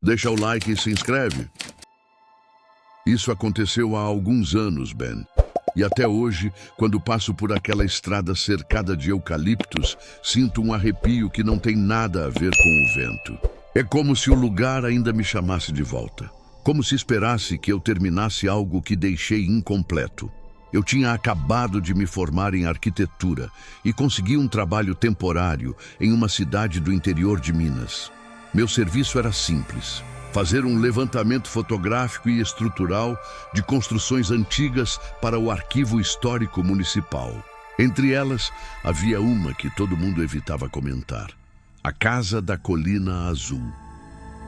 Deixa o like e se inscreve. Isso aconteceu há alguns anos, Ben. E até hoje, quando passo por aquela estrada cercada de eucaliptos, sinto um arrepio que não tem nada a ver com o vento. É como se o lugar ainda me chamasse de volta. Como se esperasse que eu terminasse algo que deixei incompleto. Eu tinha acabado de me formar em arquitetura e consegui um trabalho temporário em uma cidade do interior de Minas. Meu serviço era simples: fazer um levantamento fotográfico e estrutural de construções antigas para o Arquivo Histórico Municipal. Entre elas, havia uma que todo mundo evitava comentar: a Casa da Colina Azul.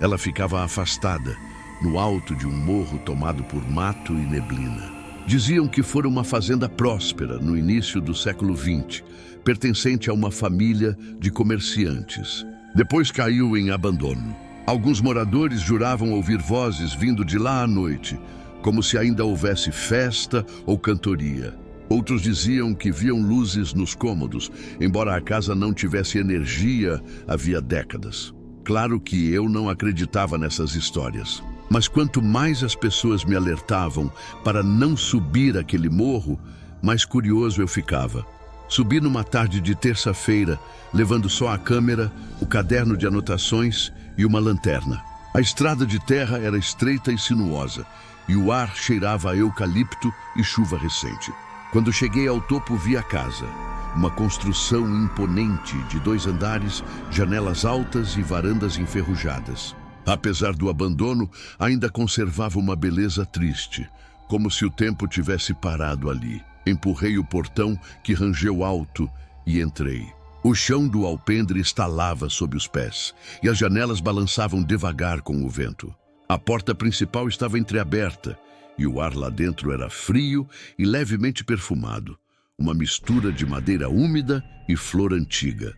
Ela ficava afastada, no alto de um morro tomado por mato e neblina. Diziam que fora uma fazenda próspera no início do século XX, pertencente a uma família de comerciantes. Depois caiu em abandono. Alguns moradores juravam ouvir vozes vindo de lá à noite, como se ainda houvesse festa ou cantoria. Outros diziam que viam luzes nos cômodos, embora a casa não tivesse energia havia décadas. Claro que eu não acreditava nessas histórias. Mas quanto mais as pessoas me alertavam para não subir aquele morro, mais curioso eu ficava. Subi numa tarde de terça-feira, levando só a câmera, o caderno de anotações e uma lanterna. A estrada de terra era estreita e sinuosa, e o ar cheirava a eucalipto e chuva recente. Quando cheguei ao topo, vi a casa. Uma construção imponente de 2 andares, janelas altas e varandas enferrujadas. Apesar do abandono, ainda conservava uma beleza triste, como se o tempo tivesse parado ali. Empurrei o portão, que rangeu alto, e entrei. O chão do alpendre estalava sob os pés, e as janelas balançavam devagar com o vento. A porta principal estava entreaberta, e o ar lá dentro era frio e levemente perfumado, uma mistura de madeira úmida e flor antiga.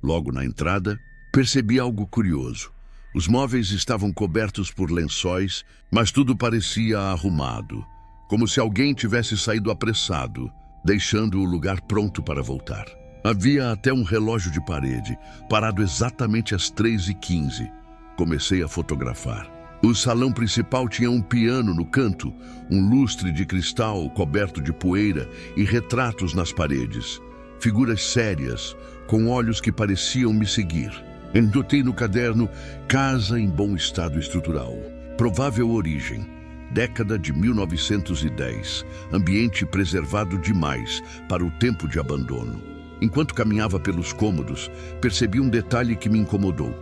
Logo na entrada, percebi algo curioso. Os móveis estavam cobertos por lençóis, mas tudo parecia arrumado, como se alguém tivesse saído apressado, deixando o lugar pronto para voltar. Havia até um relógio de parede, parado exatamente às 3h15. Comecei a fotografar. O salão principal tinha um piano no canto, um lustre de cristal coberto de poeira e retratos nas paredes. Figuras sérias, com olhos que pareciam me seguir. Anotei no caderno: casa em bom estado estrutural. Provável origem: década de 1910. Ambiente preservado demais para o tempo de abandono. Enquanto caminhava pelos cômodos, percebi um detalhe que me incomodou: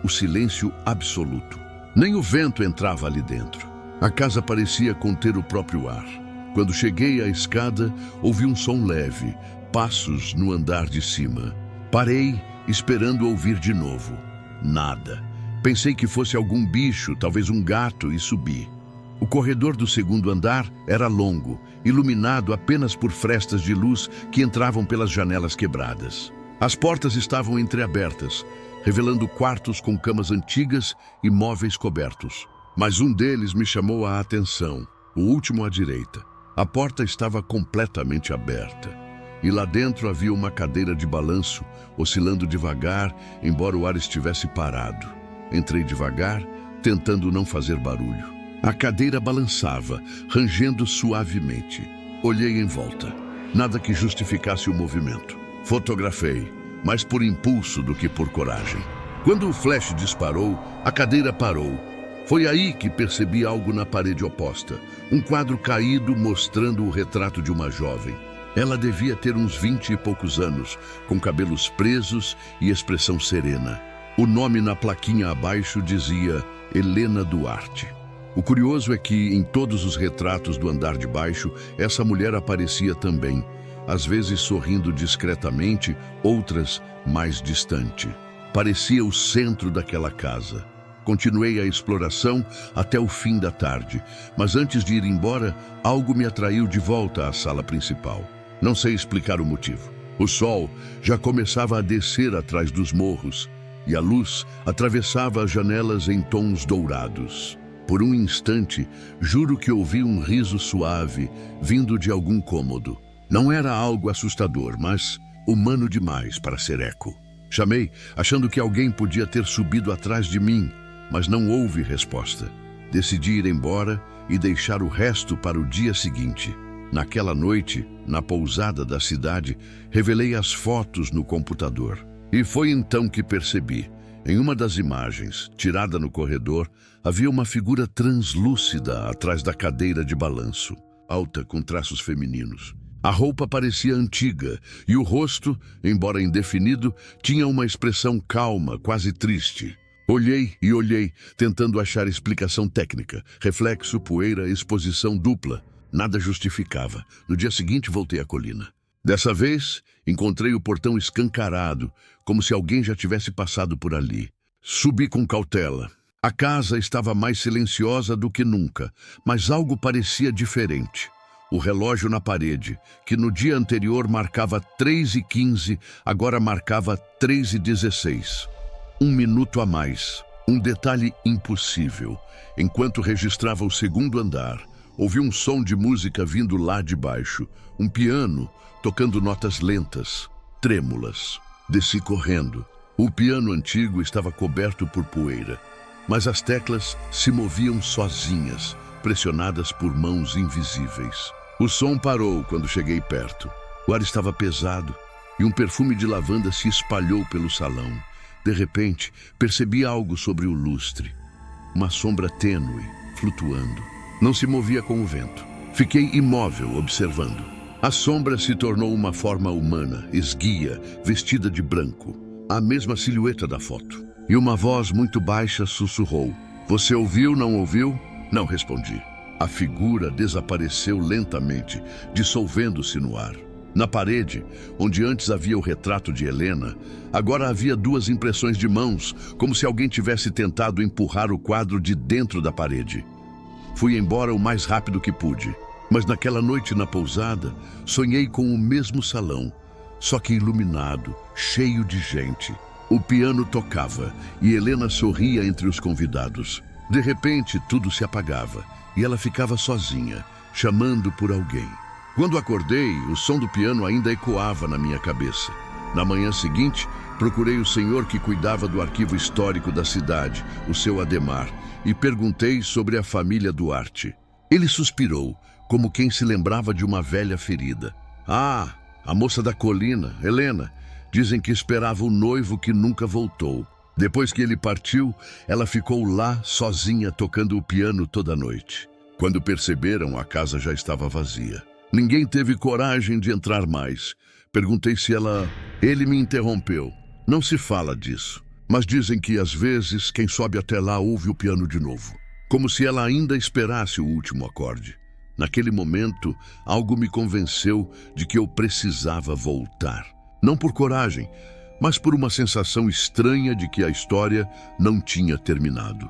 o silêncio absoluto. Nem o vento entrava ali dentro. A casa parecia conter o próprio ar. Quando cheguei à escada, ouvi um som leve, passos no andar de cima. Parei, esperando ouvir de novo. Nada. Pensei que fosse algum bicho, talvez um gato, e subi. O corredor do 2º andar era longo, iluminado apenas por frestas de luz que entravam pelas janelas quebradas. As portas estavam entreabertas, revelando quartos com camas antigas e móveis cobertos. Mas um deles me chamou a atenção, o último à direita. A porta estava completamente aberta. E lá dentro havia uma cadeira de balanço, oscilando devagar, embora o ar estivesse parado. Entrei devagar, tentando não fazer barulho. A cadeira balançava, rangendo suavemente. Olhei em volta. Nada que justificasse o movimento. Fotografei, mais por impulso do que por coragem. Quando o flash disparou, a cadeira parou. Foi aí que percebi algo na parede oposta. Um quadro caído mostrando o retrato de uma jovem. Ela devia ter uns 20 e poucos anos, com cabelos presos e expressão serena. O nome na plaquinha abaixo dizia Helena Duarte. O curioso é que, em todos os retratos do andar de baixo, essa mulher aparecia também, às vezes sorrindo discretamente, outras mais distante. Parecia o centro daquela casa. Continuei a exploração até o fim da tarde, mas antes de ir embora, algo me atraiu de volta à sala principal. Não sei explicar o motivo. O sol já começava a descer atrás dos morros e a luz atravessava as janelas em tons dourados. Por um instante, juro que ouvi um riso suave vindo de algum cômodo. Não era algo assustador, mas humano demais para ser eco. Chamei, achando que alguém podia ter subido atrás de mim, mas não houve resposta. Decidi ir embora e deixar o resto para o dia seguinte. Naquela noite, na pousada da cidade, revelei as fotos no computador. E foi então que percebi. Em uma das imagens, tirada no corredor, havia uma figura translúcida atrás da cadeira de balanço, alta com traços femininos. A roupa parecia antiga e o rosto, embora indefinido, tinha uma expressão calma, quase triste. Olhei e olhei, tentando achar explicação técnica. Reflexo, poeira, exposição dupla. Nada justificava. No dia seguinte, voltei à colina. Dessa vez, encontrei o portão escancarado, como se alguém já tivesse passado por ali. Subi com cautela. A casa estava mais silenciosa do que nunca, mas algo parecia diferente. O relógio na parede, que no dia anterior marcava 3h15, agora marcava 3h16. 1 minuto a mais. Um detalhe impossível. Enquanto registrava o segundo andar, ouvi um som de música vindo lá de baixo. Um piano tocando notas lentas, trêmulas. Desci correndo. O piano antigo estava coberto por poeira, mas as teclas se moviam sozinhas, pressionadas por mãos invisíveis. O som parou quando cheguei perto. O ar estava pesado e um perfume de lavanda se espalhou pelo salão. De repente, percebi algo sobre o lustre. Uma sombra tênue, flutuando. Não se movia com o vento. Fiquei imóvel, observando. A sombra se tornou uma forma humana, esguia, vestida de branco. A mesma silhueta da foto. E uma voz muito baixa sussurrou. Você ouviu, não ouviu? Não respondi. A figura desapareceu lentamente, dissolvendo-se no ar. Na parede, onde antes havia o retrato de Helena, agora havia 2 impressões de mãos, como se alguém tivesse tentado empurrar o quadro de dentro da parede. Fui embora o mais rápido que pude, mas naquela noite na pousada, sonhei com o mesmo salão, só que iluminado, cheio de gente. O piano tocava e Helena sorria entre os convidados. De repente, tudo se apagava e ela ficava sozinha, chamando por alguém. Quando acordei, o som do piano ainda ecoava na minha cabeça. Na manhã seguinte, procurei o senhor que cuidava do arquivo histórico da cidade, o seu Ademar, e perguntei sobre a família Duarte. Ele suspirou, como quem se lembrava de uma velha ferida. Ah, a moça da colina, Helena. Dizem que esperava o noivo que nunca voltou. Depois que ele partiu, ela ficou lá sozinha tocando o piano toda noite. Quando perceberam, a casa já estava vazia. Ninguém teve coragem de entrar mais. Perguntei se ela... Ele me interrompeu. Não se fala disso, mas dizem que às vezes quem sobe até lá ouve o piano de novo. Como se ela ainda esperasse o último acorde. Naquele momento, algo me convenceu de que eu precisava voltar. Não por coragem, mas por uma sensação estranha de que a história não tinha terminado.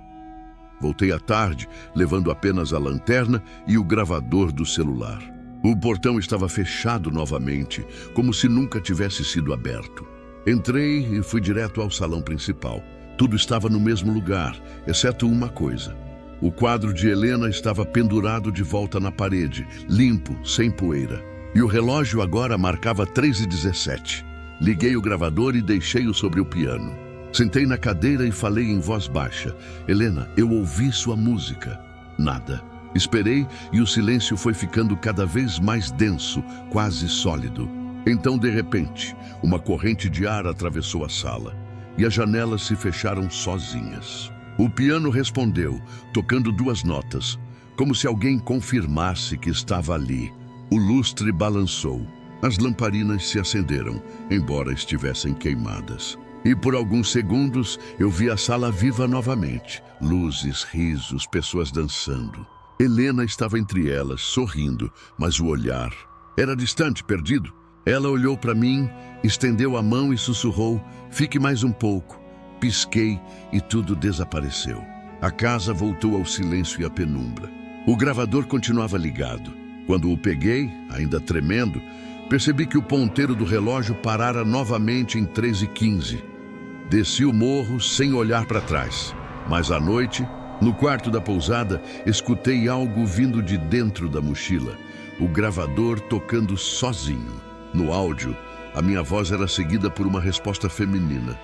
Voltei à tarde, levando apenas a lanterna e o gravador do celular. O portão estava fechado novamente, como se nunca tivesse sido aberto. Entrei e fui direto ao salão principal. Tudo estava no mesmo lugar, exceto uma coisa. O quadro de Helena estava pendurado de volta na parede, limpo, sem poeira. E o relógio agora marcava 3h17. Liguei o gravador e deixei-o sobre o piano. Sentei na cadeira e falei em voz baixa. Helena, eu ouvi sua música. Nada. Esperei e o silêncio foi ficando cada vez mais denso, quase sólido. Então, de repente, uma corrente de ar atravessou a sala e as janelas se fecharam sozinhas. O piano respondeu, tocando 2 notas, como se alguém confirmasse que estava ali. O lustre balançou. As lamparinas se acenderam, embora estivessem queimadas. E por alguns segundos eu vi a sala viva novamente. Luzes, risos, pessoas dançando. Helena estava entre elas, sorrindo, mas o olhar era distante, perdido. Ela olhou para mim, estendeu a mão e sussurrou, fique mais um pouco. Pisquei e tudo desapareceu. A casa voltou ao silêncio e à penumbra. O gravador continuava ligado. Quando o peguei, ainda tremendo, percebi que o ponteiro do relógio parara novamente em 3h15. Desci o morro sem olhar para trás. Mas à noite, no quarto da pousada, escutei algo vindo de dentro da mochila. O gravador tocando sozinho. No áudio, a minha voz era seguida por uma resposta feminina.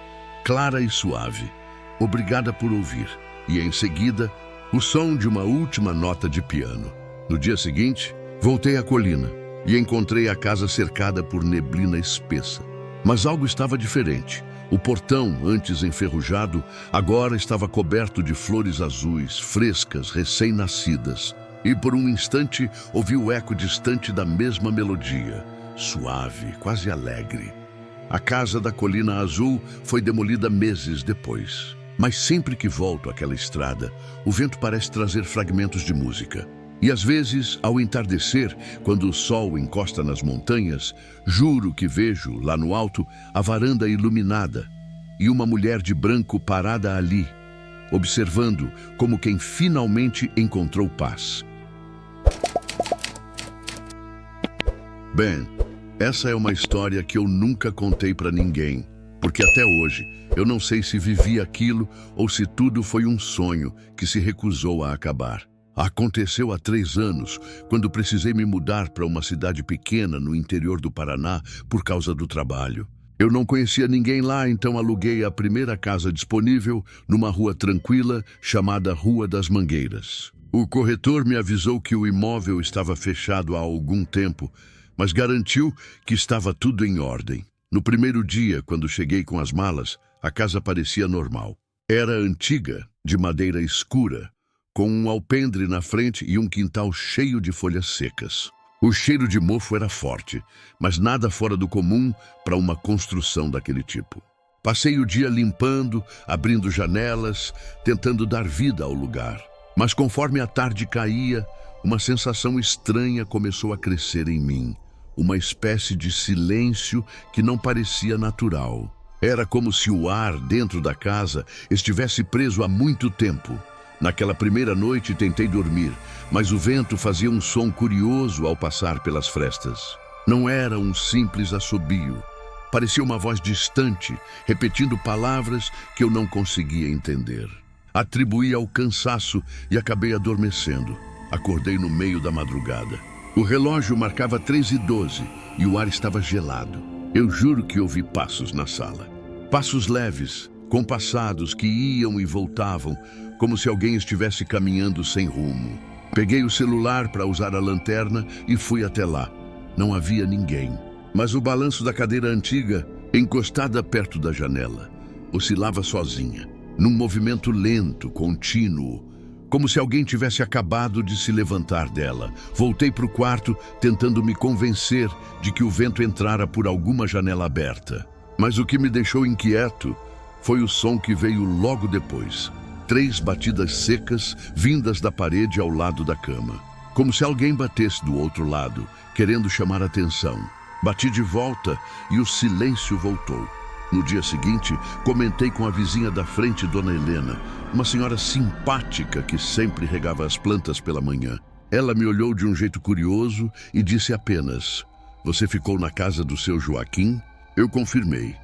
Clara e suave. Obrigada por ouvir. e, em seguida, o som de uma última nota de piano. No dia seguinte, voltei à colina e encontrei a casa cercada por neblina espessa. Mas algo estava diferente. O portão, antes enferrujado, agora estava coberto de flores azuis, frescas, recém-nascidas. E por um instante ouvi o eco distante da mesma melodia, suave, quase alegre. A casa da Colina Azul foi demolida meses depois. Mas sempre que volto àquela estrada, o vento parece trazer fragmentos de música. E às vezes, ao entardecer, quando o sol encosta nas montanhas, juro que vejo, lá no alto, a varanda iluminada e uma mulher de branco parada ali, observando como quem finalmente encontrou paz. Ben, essa é uma história que eu nunca contei para ninguém, porque até hoje eu não sei se vivi aquilo ou se tudo foi um sonho que se recusou a acabar. Aconteceu há 3 anos, quando precisei me mudar para uma cidade pequena no interior do Paraná por causa do trabalho. Eu não conhecia ninguém lá, então aluguei a primeira casa disponível numa rua tranquila chamada Rua das Mangueiras. O corretor me avisou que o imóvel estava fechado há algum tempo, mas garantiu que estava tudo em ordem. No primeiro dia, quando cheguei com as malas, a casa parecia normal. Era antiga, de madeira escura, com um alpendre na frente e um quintal cheio de folhas secas. O cheiro de mofo era forte, mas nada fora do comum para uma construção daquele tipo. Passei o dia limpando, abrindo janelas, tentando dar vida ao lugar. Mas conforme a tarde caía, uma sensação estranha começou a crescer em mim. Uma espécie de silêncio que não parecia natural. Era como se o ar dentro da casa estivesse preso há muito tempo. Naquela primeira noite tentei dormir, mas o vento fazia um som curioso ao passar pelas frestas. Não era um simples assobio. Parecia uma voz distante, repetindo palavras que eu não conseguia entender. Atribuí ao cansaço e acabei adormecendo. Acordei no meio da madrugada. O relógio marcava 3h12 e o ar estava gelado. Eu juro que ouvi passos na sala. Passos leves, compassados, que iam e voltavam, como se alguém estivesse caminhando sem rumo. Peguei o celular para usar a lanterna e fui até lá. Não havia ninguém, mas o balanço da cadeira antiga, encostada perto da janela, oscilava sozinha, num movimento lento, contínuo, como se alguém tivesse acabado de se levantar dela. Voltei para o quarto, tentando me convencer de que o vento entrara por alguma janela aberta. Mas o que me deixou inquieto foi o som que veio logo depois. 3 batidas secas vindas da parede ao lado da cama. Como se alguém batesse do outro lado, querendo chamar atenção. Bati de volta e o silêncio voltou. No dia seguinte, comentei com a vizinha da frente, Dona Helena, uma senhora simpática que sempre regava as plantas pela manhã. Ela me olhou de um jeito curioso e disse apenas: "Você ficou na casa do seu Joaquim?" Eu confirmei,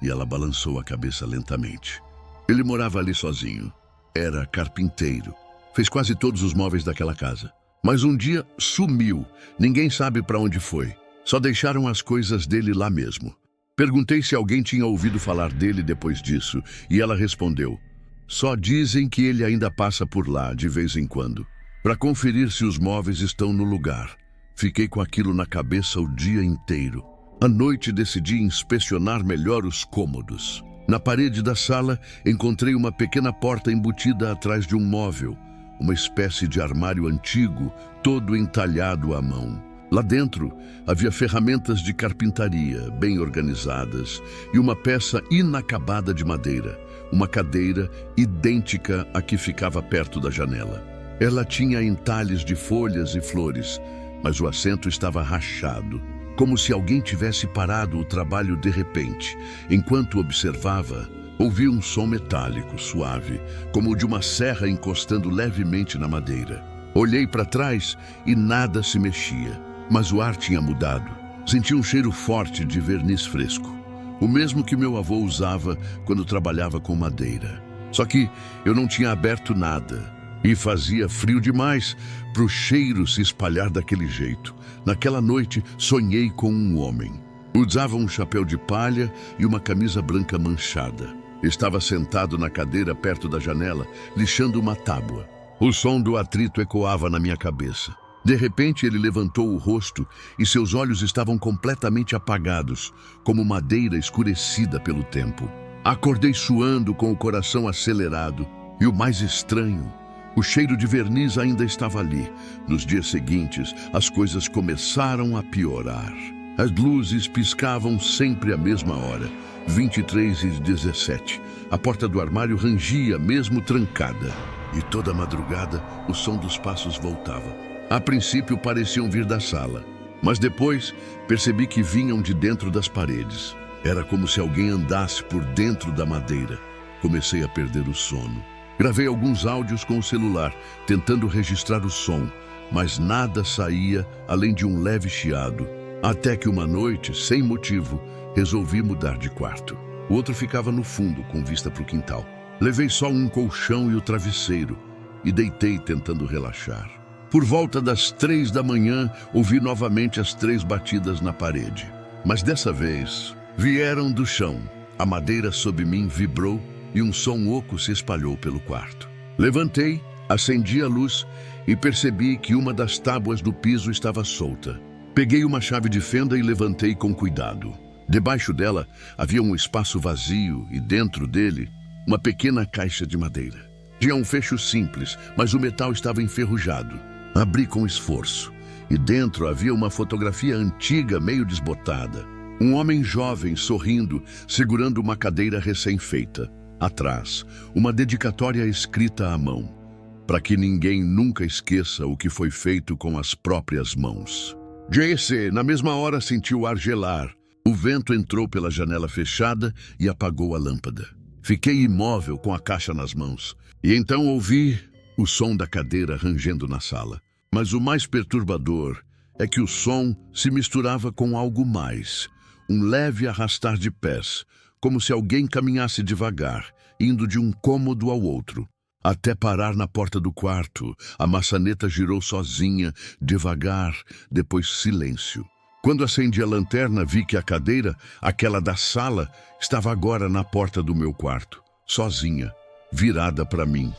e ela balançou a cabeça lentamente. Ele morava ali sozinho. Era carpinteiro. Fez quase todos os móveis daquela casa. Mas um dia sumiu. Ninguém sabe para onde foi. Só deixaram as coisas dele lá mesmo. Perguntei se alguém tinha ouvido falar dele depois disso, e ela respondeu: "Só dizem que ele ainda passa por lá de vez em quando, para conferir se os móveis estão no lugar." Fiquei com aquilo na cabeça o dia inteiro. À noite decidi inspecionar melhor os cômodos. Na parede da sala, encontrei uma pequena porta embutida atrás de um móvel, uma espécie de armário antigo, todo entalhado à mão. Lá dentro, havia ferramentas de carpintaria, bem organizadas, e uma peça inacabada de madeira, uma cadeira idêntica à que ficava perto da janela. Ela tinha entalhes de folhas e flores, mas o assento estava rachado, como se alguém tivesse parado o trabalho de repente. Enquanto observava, ouvi um som metálico, suave, como o de uma serra encostando levemente na madeira. Olhei para trás e nada se mexia, mas o ar tinha mudado. Senti um cheiro forte de verniz fresco, o mesmo que meu avô usava quando trabalhava com madeira. Só que eu não tinha aberto nada, e fazia frio demais para o cheiro se espalhar daquele jeito. Naquela noite, sonhei com um homem. Usava um chapéu de palha e uma camisa branca manchada. Estava sentado na cadeira perto da janela, lixando uma tábua. O som do atrito ecoava na minha cabeça. De repente, ele levantou o rosto e seus olhos estavam completamente apagados, como madeira escurecida pelo tempo. Acordei suando, com o coração acelerado. E o mais estranho, o cheiro de verniz ainda estava ali. Nos dias seguintes, as coisas começaram a piorar. As luzes piscavam sempre à mesma hora, 23h17. A porta do armário rangia, mesmo trancada. E toda madrugada, o som dos passos voltava. A princípio pareciam vir da sala, mas depois percebi que vinham de dentro das paredes. Era como se alguém andasse por dentro da madeira. Comecei a perder o sono. Gravei alguns áudios com o celular, tentando registrar o som, mas nada saía além de um leve chiado. Até que uma noite, sem motivo, resolvi mudar de quarto. O outro ficava no fundo, com vista para o quintal. Levei só um colchão e o travesseiro e deitei tentando relaxar. Por volta das 3 da manhã, ouvi novamente as 3 batidas na parede. Mas dessa vez, vieram do chão. A madeira sob mim vibrou e um som oco se espalhou pelo quarto. Levantei, acendi a luz e percebi que uma das tábuas do piso estava solta. Peguei uma chave de fenda e levantei com cuidado. Debaixo dela havia um espaço vazio e dentro dele, uma pequena caixa de madeira. Tinha um fecho simples, mas o metal estava enferrujado. Abri com esforço e dentro havia uma fotografia antiga, meio desbotada. Um homem jovem sorrindo, segurando uma cadeira recém-feita. Atrás, uma dedicatória escrita à mão, para que ninguém nunca esqueça o que foi feito com as próprias mãos. JC, na mesma hora, sentiu o ar gelar. O vento entrou pela janela fechada e apagou a lâmpada. Fiquei imóvel com a caixa nas mãos. E então ouvi o som da cadeira rangendo na sala. Mas o mais perturbador é que o som se misturava com algo mais. Um leve arrastar de pés, como se alguém caminhasse devagar, indo de um cômodo ao outro. Até parar na porta do quarto, a maçaneta girou sozinha, devagar, depois silêncio. Quando acendi a lanterna, vi que a cadeira, aquela da sala, estava agora na porta do meu quarto, sozinha, virada para mim.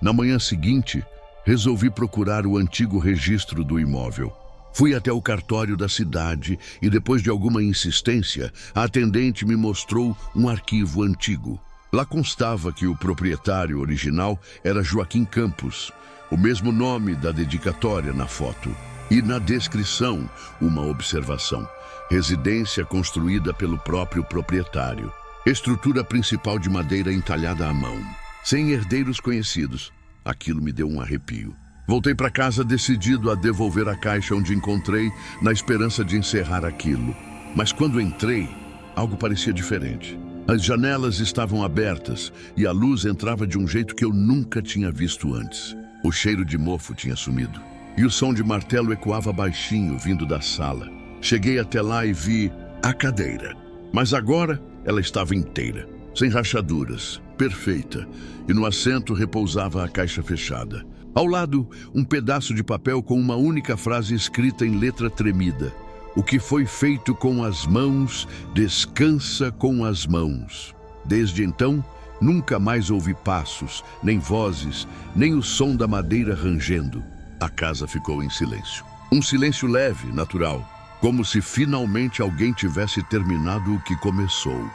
Na manhã seguinte, resolvi procurar o antigo registro do imóvel. Fui até o cartório da cidade e, depois de alguma insistência, a atendente me mostrou um arquivo antigo. Lá constava que o proprietário original era Joaquim Campos, o mesmo nome da dedicatória na foto. E na descrição, uma observação: residência construída pelo próprio proprietário. Estrutura principal de madeira entalhada à mão, sem herdeiros conhecidos. Aquilo me deu um arrepio. Voltei para casa decidido a devolver a caixa onde encontrei, na esperança de encerrar aquilo. Mas quando entrei, algo parecia diferente. As janelas estavam abertas e a luz entrava de um jeito que eu nunca tinha visto antes. O cheiro de mofo tinha sumido. E o som de martelo ecoava baixinho, vindo da sala. Cheguei até lá e vi a cadeira. Mas agora ela estava inteira, sem rachaduras, perfeita. E no assento repousava a caixa fechada. Ao lado, um pedaço de papel com uma única frase escrita em letra tremida: o que foi feito com as mãos, descansa com as mãos. Desde então, nunca mais ouvi passos, nem vozes, nem o som da madeira rangendo. A casa ficou em silêncio. Um silêncio leve, natural, como se finalmente alguém tivesse terminado o que começou.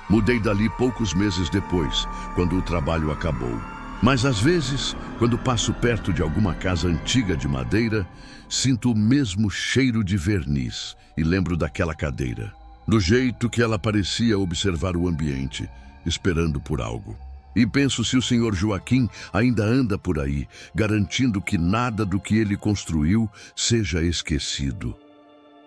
Mudei dali poucos meses depois, quando o trabalho acabou. Mas às vezes, quando passo perto de alguma casa antiga de madeira, sinto o mesmo cheiro de verniz e lembro daquela cadeira, do jeito que ela parecia observar o ambiente, esperando por algo. E penso se o senhor Joaquim ainda anda por aí, garantindo que nada do que ele construiu seja esquecido.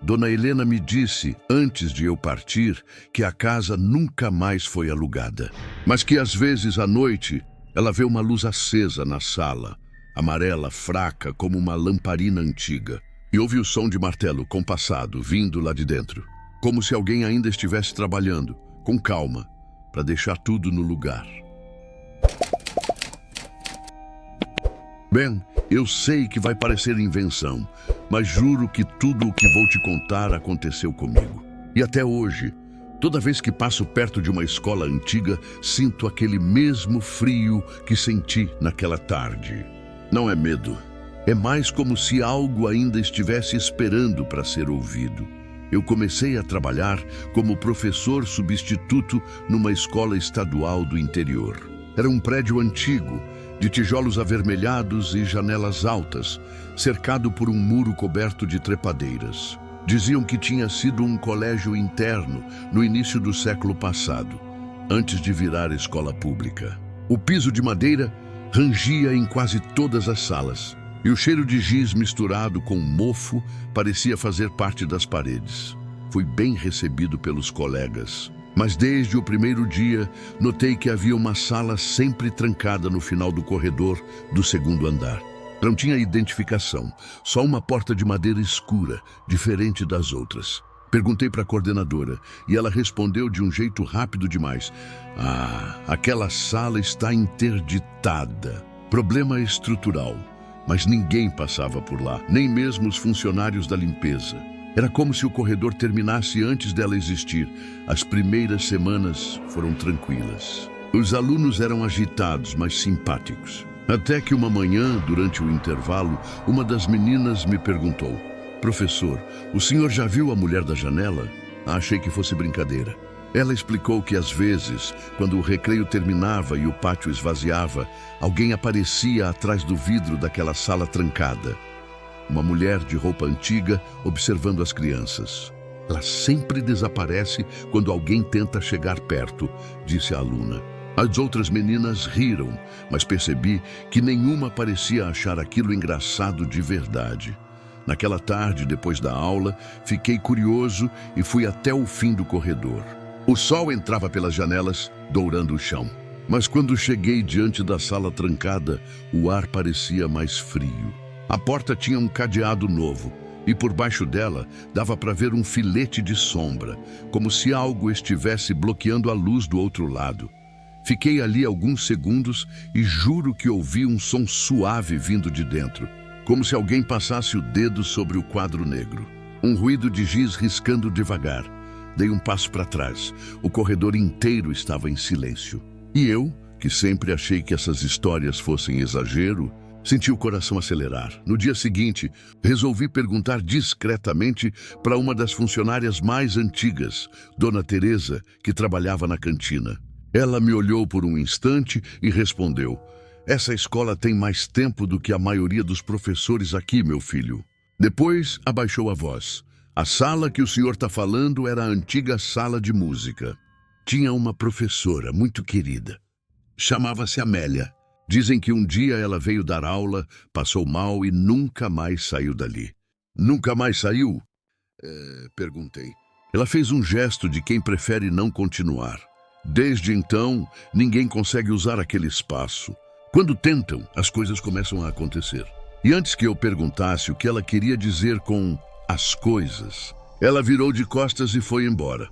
Dona Helena me disse, antes de eu partir, que a casa nunca mais foi alugada, mas que às vezes à noite ela vê uma luz acesa na sala, amarela, fraca, como uma lamparina antiga, e ouve o som de martelo compassado vindo lá de dentro, como se alguém ainda estivesse trabalhando, com calma, para deixar tudo no lugar. Ben, eu sei que vai parecer invenção, mas juro que tudo o que vou te contar aconteceu comigo. E até hoje, Toda vez que passo perto de uma escola antiga, sinto aquele mesmo frio que senti naquela tarde. Não é medo, é mais como se algo ainda estivesse esperando para ser ouvido. Eu comecei a trabalhar como professor substituto numa escola estadual do interior. Era um prédio antigo, de tijolos avermelhados e janelas altas, cercado por um muro coberto de trepadeiras. Diziam que tinha sido um colégio interno no início do século passado, antes de virar escola pública. O piso de madeira rangia em quase todas as salas, e o cheiro de giz misturado com mofo parecia fazer parte das paredes. Fui bem recebido pelos colegas, mas desde o primeiro dia notei que havia uma sala sempre trancada no final do corredor do segundo andar. Não tinha identificação, só uma porta de madeira escura, diferente das outras. Perguntei para a coordenadora e ela respondeu de um jeito rápido demais. Aquela sala está interditada. Problema estrutural. Mas ninguém passava por lá, nem mesmo os funcionários da limpeza. Era como se o corredor terminasse antes dela existir. As primeiras semanas foram tranquilas. Os alunos eram agitados, mas simpáticos. Até que uma manhã, durante o intervalo, uma das meninas me perguntou: "Professor, o senhor já viu a mulher da janela?" Achei que fosse brincadeira. Ela explicou que às vezes, quando o recreio terminava e o pátio esvaziava, alguém aparecia atrás do vidro daquela sala trancada. Uma mulher de roupa antiga observando as crianças. "Ela sempre desaparece quando alguém tenta chegar perto", disse a aluna. As outras meninas riram, mas percebi que nenhuma parecia achar aquilo engraçado de verdade. Naquela tarde, depois da aula, fiquei curioso e fui até o fim do corredor. O sol entrava pelas janelas, dourando o chão. Mas quando cheguei diante da sala trancada, o ar parecia mais frio. A porta tinha um cadeado novo, e por baixo dela dava para ver um filete de sombra, como se algo estivesse bloqueando a luz do outro lado. Fiquei ali alguns segundos e juro que ouvi um som suave vindo de dentro, como se alguém passasse o dedo sobre o quadro negro. Um ruído de giz riscando devagar. Dei um passo para trás. O corredor inteiro estava em silêncio. E eu, que sempre achei que essas histórias fossem exagero, senti o coração acelerar. No dia seguinte, resolvi perguntar discretamente para uma das funcionárias mais antigas, Dona Teresa, que trabalhava na cantina. Ela me olhou por um instante e respondeu: "Essa escola tem mais tempo do que a maioria dos professores aqui, meu filho." Depois abaixou a voz. "A sala que o senhor está falando era a antiga sala de música. Tinha uma professora muito querida. Chamava-se Amélia. Dizem que um dia ela veio dar aula, passou mal e nunca mais saiu dali." "Nunca mais saiu?" Perguntei. Ela fez um gesto de quem prefere não continuar. "Desde então, ninguém consegue usar aquele espaço. Quando tentam, as coisas começam a acontecer." E antes que eu perguntasse o que ela queria dizer com "as coisas", ela virou de costas e foi embora.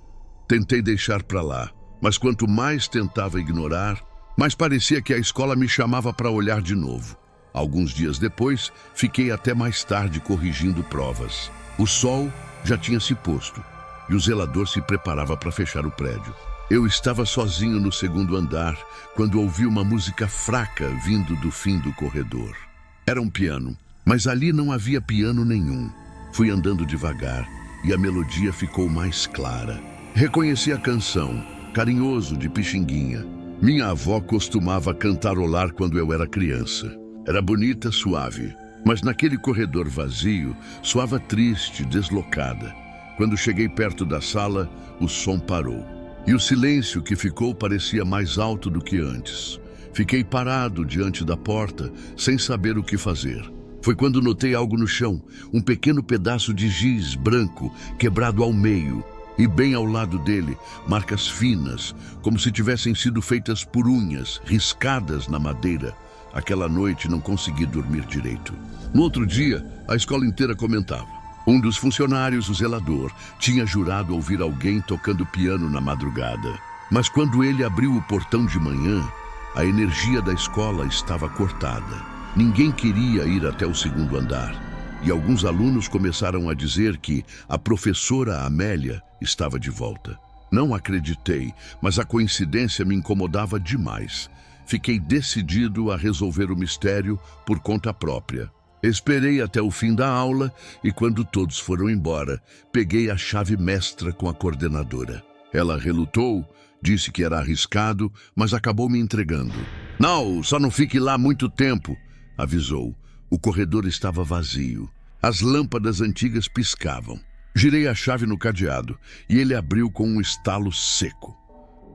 Tentei deixar para lá, mas quanto mais tentava ignorar, mais parecia que a escola me chamava para olhar de novo. Alguns dias depois, fiquei até mais tarde corrigindo provas. O sol já tinha se posto e o zelador se preparava para fechar o prédio. Eu estava sozinho no segundo andar quando ouvi uma música fraca vindo do fim do corredor. Era um piano, mas ali não havia piano nenhum. Fui andando devagar e a melodia ficou mais clara. Reconheci a canção, Carinhoso, de Pixinguinha. Minha avó costumava cantarolar quando eu era criança. Era bonita, suave, mas naquele corredor vazio soava triste, deslocada. Quando cheguei perto da sala, o som parou. E o silêncio que ficou parecia mais alto do que antes. Fiquei parado diante da porta, sem saber o que fazer. Foi quando notei algo no chão, um pequeno pedaço de giz branco, quebrado ao meio, e bem ao lado dele, marcas finas, como se tivessem sido feitas por unhas, riscadas na madeira. Aquela noite não consegui dormir direito. No outro dia, a escola inteira comentava. Um dos funcionários, o zelador, tinha jurado ouvir alguém tocando piano na madrugada. Mas quando ele abriu o portão de manhã, a energia da escola estava cortada. Ninguém queria ir até o segundo andar. E alguns alunos começaram a dizer que a professora Amélia estava de volta. Não acreditei, mas a coincidência me incomodava demais. Fiquei decidido a resolver o mistério por conta própria. Esperei até o fim da aula e, quando todos foram embora, peguei a chave mestra com a coordenadora. Ela relutou, disse que era arriscado, mas acabou me entregando. Não, só não fique lá muito tempo, avisou. O corredor estava vazio. As lâmpadas antigas piscavam. Girei a chave no cadeado e ele abriu com um estalo seco.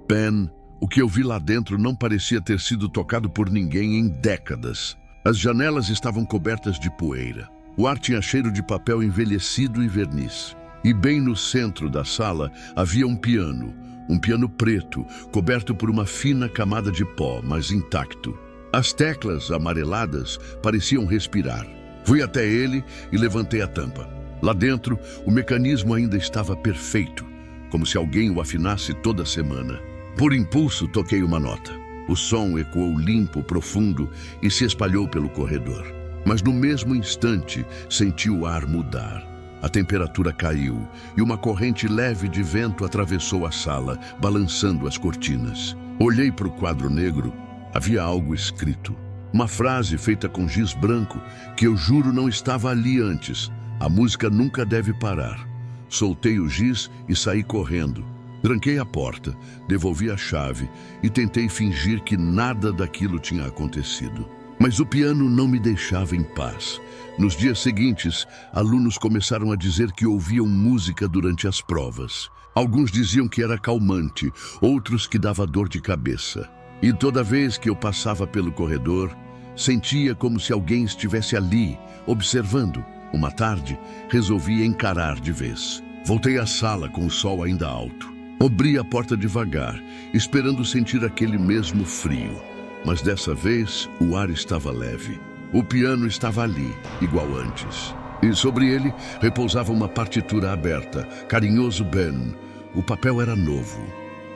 Ben, o que eu vi lá dentro não parecia ter sido tocado por ninguém em décadas. As janelas estavam cobertas de poeira. O ar tinha cheiro de papel envelhecido e verniz. E bem no centro da sala havia um piano preto, coberto por uma fina camada de pó, mas intacto. As teclas amareladas pareciam respirar. Fui até ele e levantei a tampa. Lá dentro, o mecanismo ainda estava perfeito, como se alguém o afinasse toda semana. Por impulso, toquei uma nota. O som ecoou limpo, profundo e se espalhou pelo corredor. Mas no mesmo instante, senti o ar mudar. A temperatura caiu e uma corrente leve de vento atravessou a sala, balançando as cortinas. Olhei para o quadro negro. Havia algo escrito. Uma frase feita com giz branco que eu juro não estava ali antes. A música nunca deve parar. Soltei o giz e saí correndo. Tranquei a porta, devolvi a chave e tentei fingir que nada daquilo tinha acontecido. Mas o piano não me deixava em paz. Nos dias seguintes, alunos começaram a dizer que ouviam música durante as provas. Alguns diziam que era calmante, outros que dava dor de cabeça. E toda vez que eu passava pelo corredor, sentia como se alguém estivesse ali, observando. Uma tarde, resolvi encarar de vez. Voltei à sala com o sol ainda alto. Abri a porta devagar, esperando sentir aquele mesmo frio. Mas dessa vez, o ar estava leve. O piano estava ali, igual antes. E sobre ele repousava uma partitura aberta, carinhoso Ben. O papel era novo,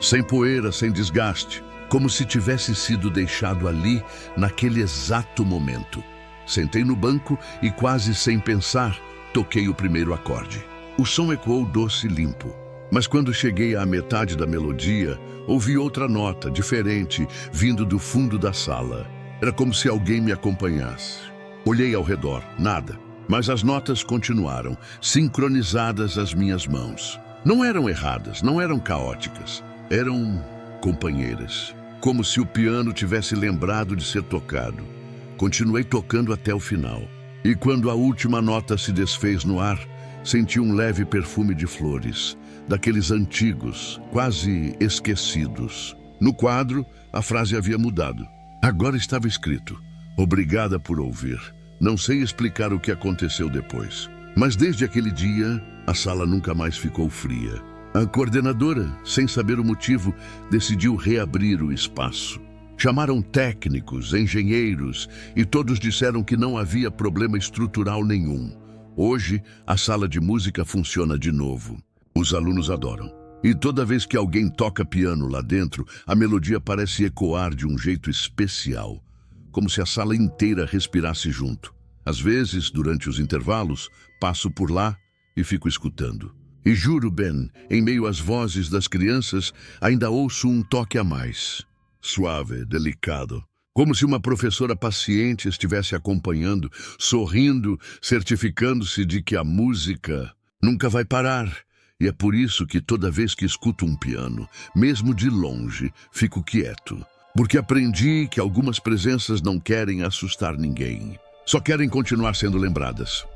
sem poeira, sem desgaste, como se tivesse sido deixado ali naquele exato momento. Sentei no banco e, quase sem pensar, toquei o primeiro acorde. O som ecoou doce e limpo. Mas quando cheguei à metade da melodia, ouvi outra nota, diferente, vindo do fundo da sala. Era como se alguém me acompanhasse. Olhei ao redor, nada. Mas as notas continuaram, sincronizadas às minhas mãos. Não eram erradas, não eram caóticas. Eram companheiras. Como se o piano tivesse lembrado de ser tocado. Continuei tocando até o final. E quando a última nota se desfez no ar, senti um leve perfume de flores, daqueles antigos, quase esquecidos. No quadro, a frase havia mudado. Agora estava escrito: "Obrigada por ouvir. Não sei explicar o que aconteceu depois. Mas desde aquele dia, a sala nunca mais ficou fria." A coordenadora, sem saber o motivo, decidiu reabrir o espaço. Chamaram técnicos, engenheiros, e todos disseram que não havia problema estrutural nenhum. Hoje, a sala de música funciona de novo. Os alunos adoram. E toda vez que alguém toca piano lá dentro, a melodia parece ecoar de um jeito especial, como se a sala inteira respirasse junto. Às vezes, durante os intervalos, passo por lá e fico escutando. E juro, Ben, em meio às vozes das crianças, ainda ouço um toque a mais. Suave, delicado. Como se uma professora paciente estivesse acompanhando, sorrindo, certificando-se de que a música nunca vai parar. E é por isso que toda vez que escuto um piano, mesmo de longe, fico quieto. Porque aprendi que algumas presenças não querem assustar ninguém. Só querem continuar sendo lembradas.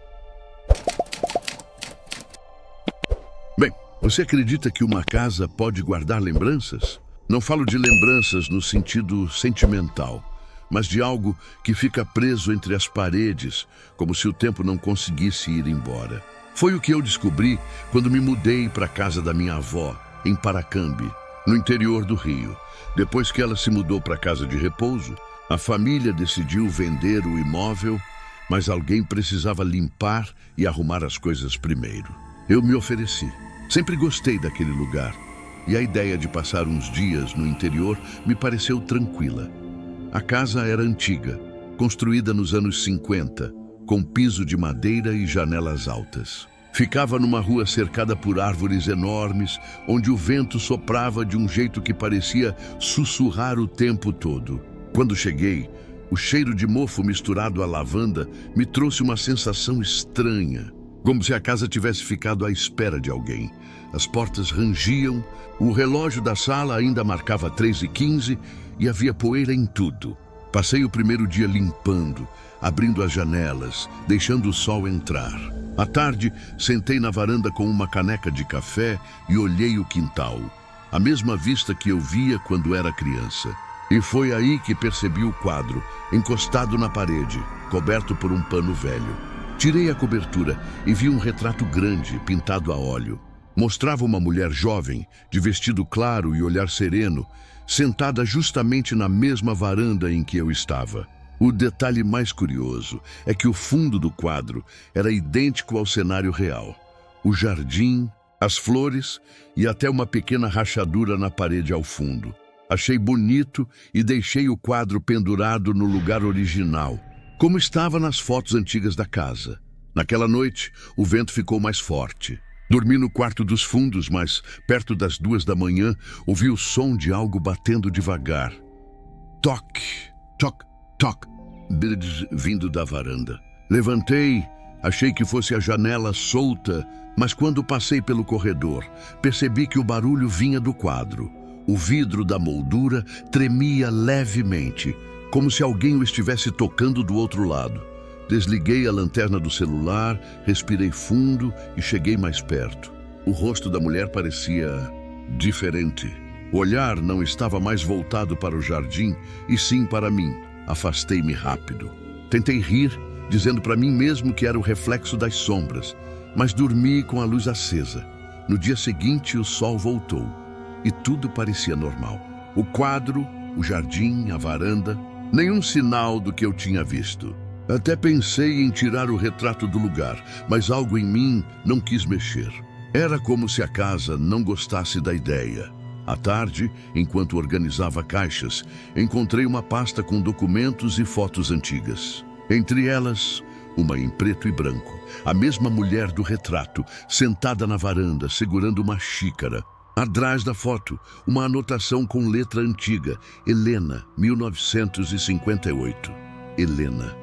Bem, você acredita que uma casa pode guardar lembranças? Não falo de lembranças no sentido sentimental, mas de algo que fica preso entre as paredes, como se o tempo não conseguisse ir embora. Foi o que eu descobri quando me mudei para a casa da minha avó, em Paracambi, no interior do Rio. Depois que ela se mudou para a casa de repouso, a família decidiu vender o imóvel, mas alguém precisava limpar e arrumar as coisas primeiro. Eu me ofereci. Sempre gostei daquele lugar. E a ideia de passar uns dias no interior me pareceu tranquila. A casa era antiga, construída nos anos 50, com piso de madeira e janelas altas. Ficava numa rua cercada por árvores enormes, onde o vento soprava de um jeito que parecia sussurrar o tempo todo. Quando cheguei, o cheiro de mofo misturado à lavanda me trouxe uma sensação estranha, como se a casa tivesse ficado à espera de alguém. As portas rangiam, o relógio da sala ainda marcava 3h15 e havia poeira em tudo. Passei o primeiro dia limpando, abrindo as janelas, deixando o sol entrar. À tarde, sentei na varanda com uma caneca de café e olhei o quintal. A mesma vista que eu via quando era criança. E foi aí que percebi o quadro, encostado na parede, coberto por um pano velho. Tirei a cobertura e vi um retrato grande, pintado a óleo. Mostrava uma mulher jovem, de vestido claro e olhar sereno, sentada justamente na mesma varanda em que eu estava. O detalhe mais curioso é que o fundo do quadro era idêntico ao cenário real. O jardim, as flores e até uma pequena rachadura na parede ao fundo. Achei bonito e deixei o quadro pendurado no lugar original, como estava nas fotos antigas da casa. Naquela noite, o vento ficou mais forte. Dormi no quarto dos fundos, mas perto das 2 da manhã, ouvi o som de algo batendo devagar. Toque, toque, toque, vindo da varanda. Levantei, achei que fosse a janela solta, mas quando passei pelo corredor, percebi que o barulho vinha do quadro. O vidro da moldura tremia levemente, como se alguém o estivesse tocando do outro lado. Desliguei a lanterna do celular, respirei fundo e cheguei mais perto. O rosto da mulher parecia diferente. O olhar não estava mais voltado para o jardim, e sim para mim. Afastei-me rápido. Tentei rir, dizendo para mim mesmo que era o reflexo das sombras, mas dormi com a luz acesa. No dia seguinte, o sol voltou, e tudo parecia normal. O quadro, o jardim, a varanda, nenhum sinal do que eu tinha visto. Até pensei em tirar o retrato do lugar, mas algo em mim não quis mexer. Era como se a casa não gostasse da ideia. À tarde, enquanto organizava caixas, encontrei uma pasta com documentos e fotos antigas. Entre elas, uma em preto e branco. A mesma mulher do retrato, sentada na varanda, segurando uma xícara. Atrás da foto, uma anotação com letra antiga. Helena, 1958. Helena.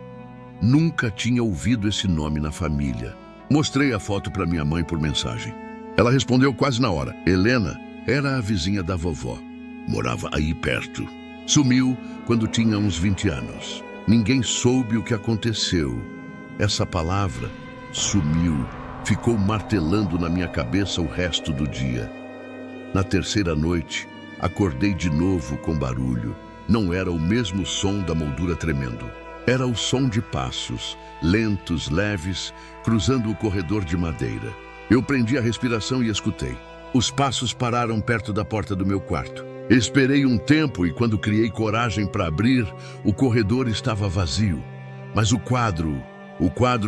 Nunca tinha ouvido esse nome na família. Mostrei a foto para minha mãe por mensagem. Ela respondeu quase na hora. Helena era a vizinha da vovó. Morava aí perto. Sumiu quando tinha uns 20 anos. Ninguém soube o que aconteceu. Essa palavra, sumiu, ficou martelando na minha cabeça o resto do dia. Na terceira noite, acordei de novo com barulho. Não era o mesmo som da moldura tremendo. Era o som de passos, lentos, leves, cruzando o corredor de madeira. Eu prendi a respiração e escutei. Os passos pararam perto da porta do meu quarto. Esperei um tempo e quando criei coragem para abrir, o corredor estava vazio. Mas o quadro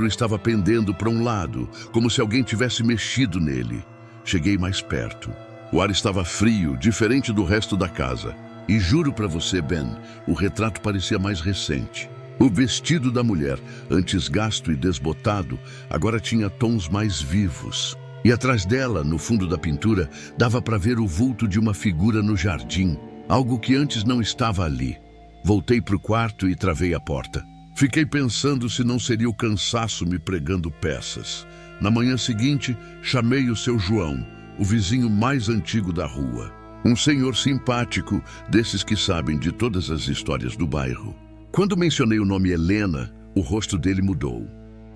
estava pendendo para um lado, como se alguém tivesse mexido nele. Cheguei mais perto. O ar estava frio, diferente do resto da casa. E juro para você, Ben, o retrato parecia mais recente. O vestido da mulher, antes gasto e desbotado, agora tinha tons mais vivos. E atrás dela, no fundo da pintura, dava para ver o vulto de uma figura no jardim, algo que antes não estava ali. Voltei para o quarto e travei a porta. Fiquei pensando se não seria o cansaço me pregando peças. Na manhã seguinte, chamei o seu João, o vizinho mais antigo da rua. Um senhor simpático, desses que sabem de todas as histórias do bairro. Quando mencionei o nome Helena, o rosto dele mudou.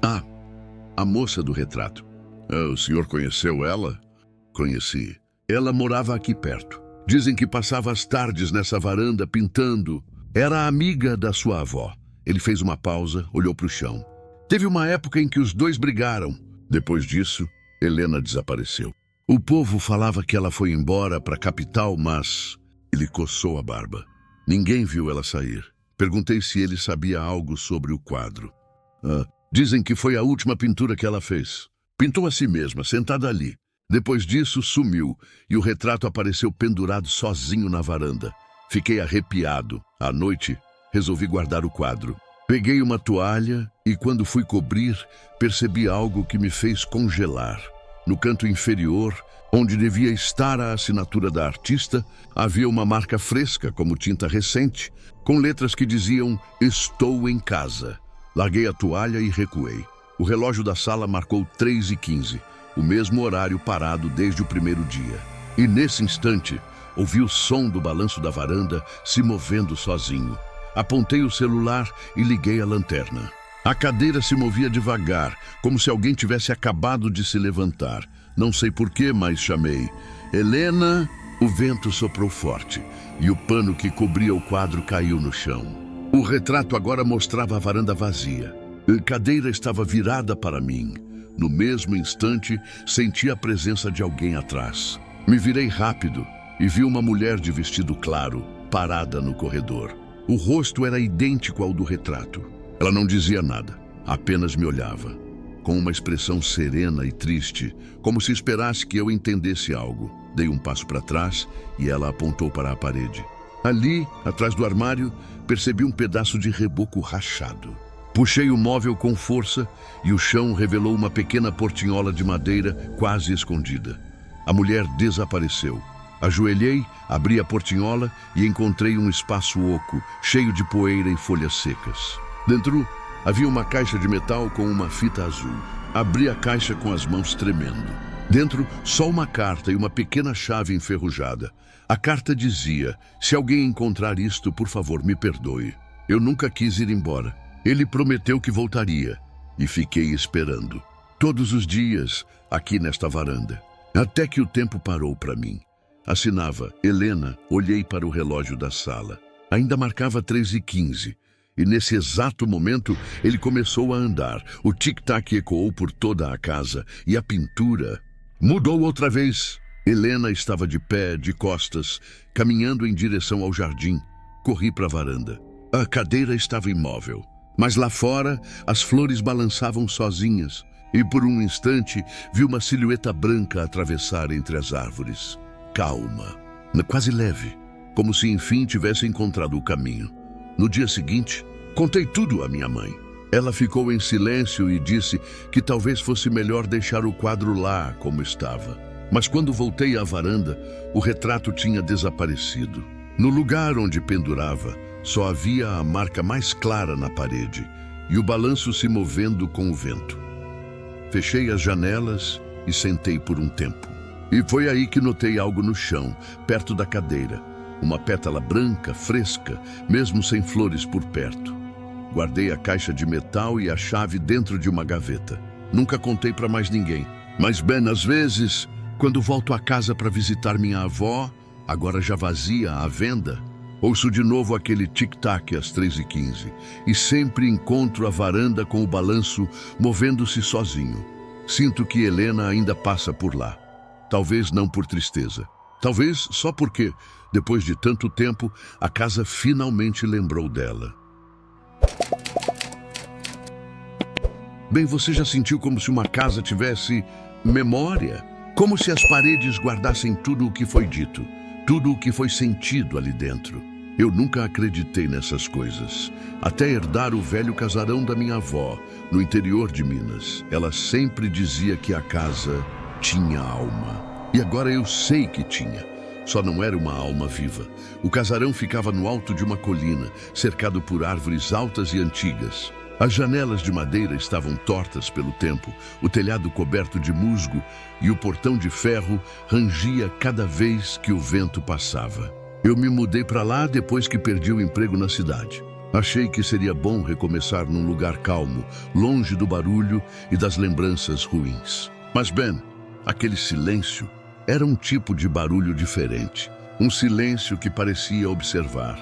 Ah, a moça do retrato. O senhor conheceu ela? Conheci. Ela morava aqui perto. Dizem que passava as tardes nessa varanda pintando. Era amiga da sua avó. Ele fez uma pausa, olhou para o chão. Teve uma época em que os dois brigaram. Depois disso, Helena desapareceu. O povo falava que ela foi embora para a capital, mas ele coçou a barba. Ninguém viu ela sair. Perguntei se ele sabia algo sobre o quadro. Dizem que foi a última pintura que ela fez. Pintou a si mesma, sentada ali. Depois disso, sumiu, e o retrato apareceu pendurado sozinho na varanda. Fiquei arrepiado. À noite, resolvi guardar o quadro. Peguei uma toalha e, quando fui cobrir, percebi algo que me fez congelar. No canto inferior, onde devia estar a assinatura da artista, havia uma marca fresca, como tinta recente, com letras que diziam "Estou em casa". Larguei a toalha e recuei. O relógio da sala marcou 3h15, o mesmo horário parado desde o primeiro dia. E nesse instante, ouvi o som do balanço da varanda se movendo sozinho. Apontei o celular e liguei a lanterna. A cadeira se movia devagar, como se alguém tivesse acabado de se levantar. Não sei porquê, mas chamei. "Helena!" O vento soprou forte e o pano que cobria o quadro caiu no chão. O retrato agora mostrava a varanda vazia. A cadeira estava virada para mim. No mesmo instante, senti a presença de alguém atrás. Me virei rápido e vi uma mulher de vestido claro, parada no corredor. O rosto era idêntico ao do retrato. Ela não dizia nada, apenas me olhava, com uma expressão serena e triste, como se esperasse que eu entendesse algo. Dei um passo para trás e ela apontou para a parede. Ali, atrás do armário, percebi um pedaço de reboco rachado. Puxei o móvel com força e o chão revelou uma pequena portinhola de madeira quase escondida. A mulher desapareceu. Ajoelhei, abri a portinhola e encontrei um espaço oco, cheio de poeira e folhas secas. Dentro havia uma caixa de metal com uma fita azul. Abri a caixa com as mãos tremendo. Dentro, só uma carta e uma pequena chave enferrujada. A carta dizia: "Se alguém encontrar isto, por favor, me perdoe. Eu nunca quis ir embora. Ele prometeu que voltaria." E fiquei esperando. Todos os dias, aqui nesta varanda. Até que o tempo parou para mim. Assinava Helena. Olhei para o relógio da sala. Ainda marcava 3h15. E nesse exato momento, ele começou a andar. O tic-tac ecoou por toda a casa. E a pintura mudou outra vez. Helena estava de pé, de costas, caminhando em direção ao jardim. Corri para a varanda. A cadeira estava imóvel. Mas lá fora, as flores balançavam sozinhas. E por um instante, vi uma silhueta branca atravessar entre as árvores. Calma, quase leve, como se enfim tivesse encontrado o caminho. No dia seguinte, contei tudo à minha mãe. Ela ficou em silêncio e disse que talvez fosse melhor deixar o quadro lá como estava. Mas quando voltei à varanda, o retrato tinha desaparecido. No lugar onde pendurava, só havia a marca mais clara na parede e o balanço se movendo com o vento. Fechei as janelas e sentei por um tempo. E foi aí que notei algo no chão, perto da cadeira. Uma pétala branca, fresca, mesmo sem flores por perto. Guardei a caixa de metal e a chave dentro de uma gaveta. Nunca contei para mais ninguém. Mas, Ben, às vezes, quando volto a casa para visitar minha avó, agora já vazia, à venda, ouço de novo aquele tic-tac às 3h15 e sempre encontro a varanda com o balanço movendo-se sozinho. Sinto que Helena ainda passa por lá. Talvez não por tristeza. Talvez só porque, depois de tanto tempo, a casa finalmente lembrou dela. Bem, você já sentiu como se uma casa tivesse memória? Como se as paredes guardassem tudo o que foi dito, tudo o que foi sentido ali dentro. Eu nunca acreditei nessas coisas, até herdar o velho casarão da minha avó, no interior de Minas. Ela sempre dizia que a casa tinha alma. E agora eu sei que tinha. Só não era uma alma viva. O casarão ficava no alto de uma colina, cercado por árvores altas e antigas. As janelas de madeira estavam tortas pelo tempo, o telhado coberto de musgo e o portão de ferro rangia cada vez que o vento passava. Eu me mudei para lá depois que perdi o emprego na cidade. Achei que seria bom recomeçar num lugar calmo, longe do barulho e das lembranças ruins. Mas, Ben, aquele silêncio era um tipo de barulho diferente. Um silêncio que parecia observar.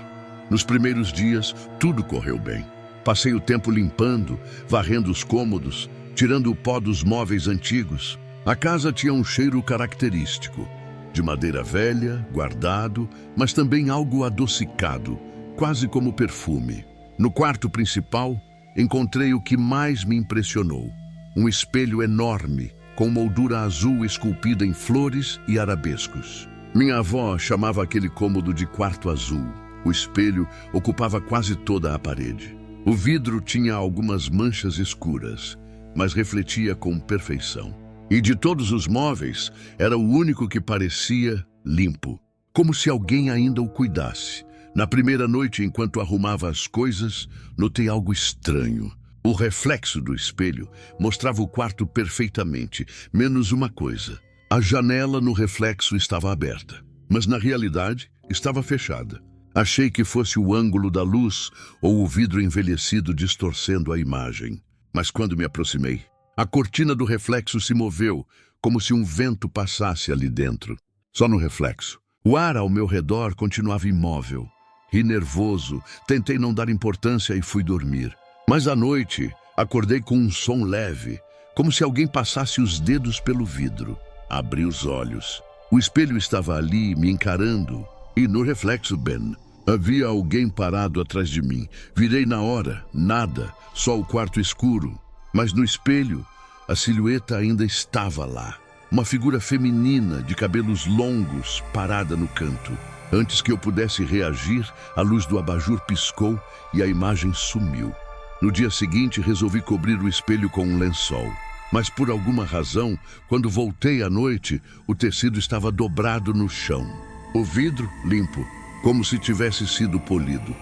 Nos primeiros dias, tudo correu bem. Passei o tempo limpando, varrendo os cômodos, tirando o pó dos móveis antigos. A casa tinha um cheiro característico, de madeira velha, guardado, mas também algo adocicado, quase como perfume. No quarto principal, encontrei o que mais me impressionou. Um espelho enorme, com moldura azul esculpida em flores e arabescos. Minha avó chamava aquele cômodo de quarto azul. O espelho ocupava quase toda a parede. O vidro tinha algumas manchas escuras, mas refletia com perfeição. E de todos os móveis, era o único que parecia limpo, como se alguém ainda o cuidasse. Na primeira noite, enquanto arrumava as coisas, notei algo estranho. O reflexo do espelho mostrava o quarto perfeitamente, menos uma coisa. A janela no reflexo estava aberta, mas na realidade estava fechada. Achei que fosse o ângulo da luz ou o vidro envelhecido distorcendo a imagem. Mas quando me aproximei, a cortina do reflexo se moveu, como se um vento passasse ali dentro. Só no reflexo. O ar ao meu redor continuava imóvel. Ri nervoso, tentei não dar importância e fui dormir. Mas à noite, acordei com um som leve, como se alguém passasse os dedos pelo vidro. Abri os olhos. O espelho estava ali, me encarando. E no reflexo, Ben, havia alguém parado atrás de mim. Virei na hora, nada, só o quarto escuro. Mas no espelho, a silhueta ainda estava lá. Uma figura feminina, de cabelos longos, parada no canto. Antes que eu pudesse reagir, a luz do abajur piscou e a imagem sumiu. No dia seguinte, resolvi cobrir o espelho com um lençol. Mas por alguma razão, quando voltei à noite, o tecido estava dobrado no chão. O vidro limpo, como se tivesse sido polido.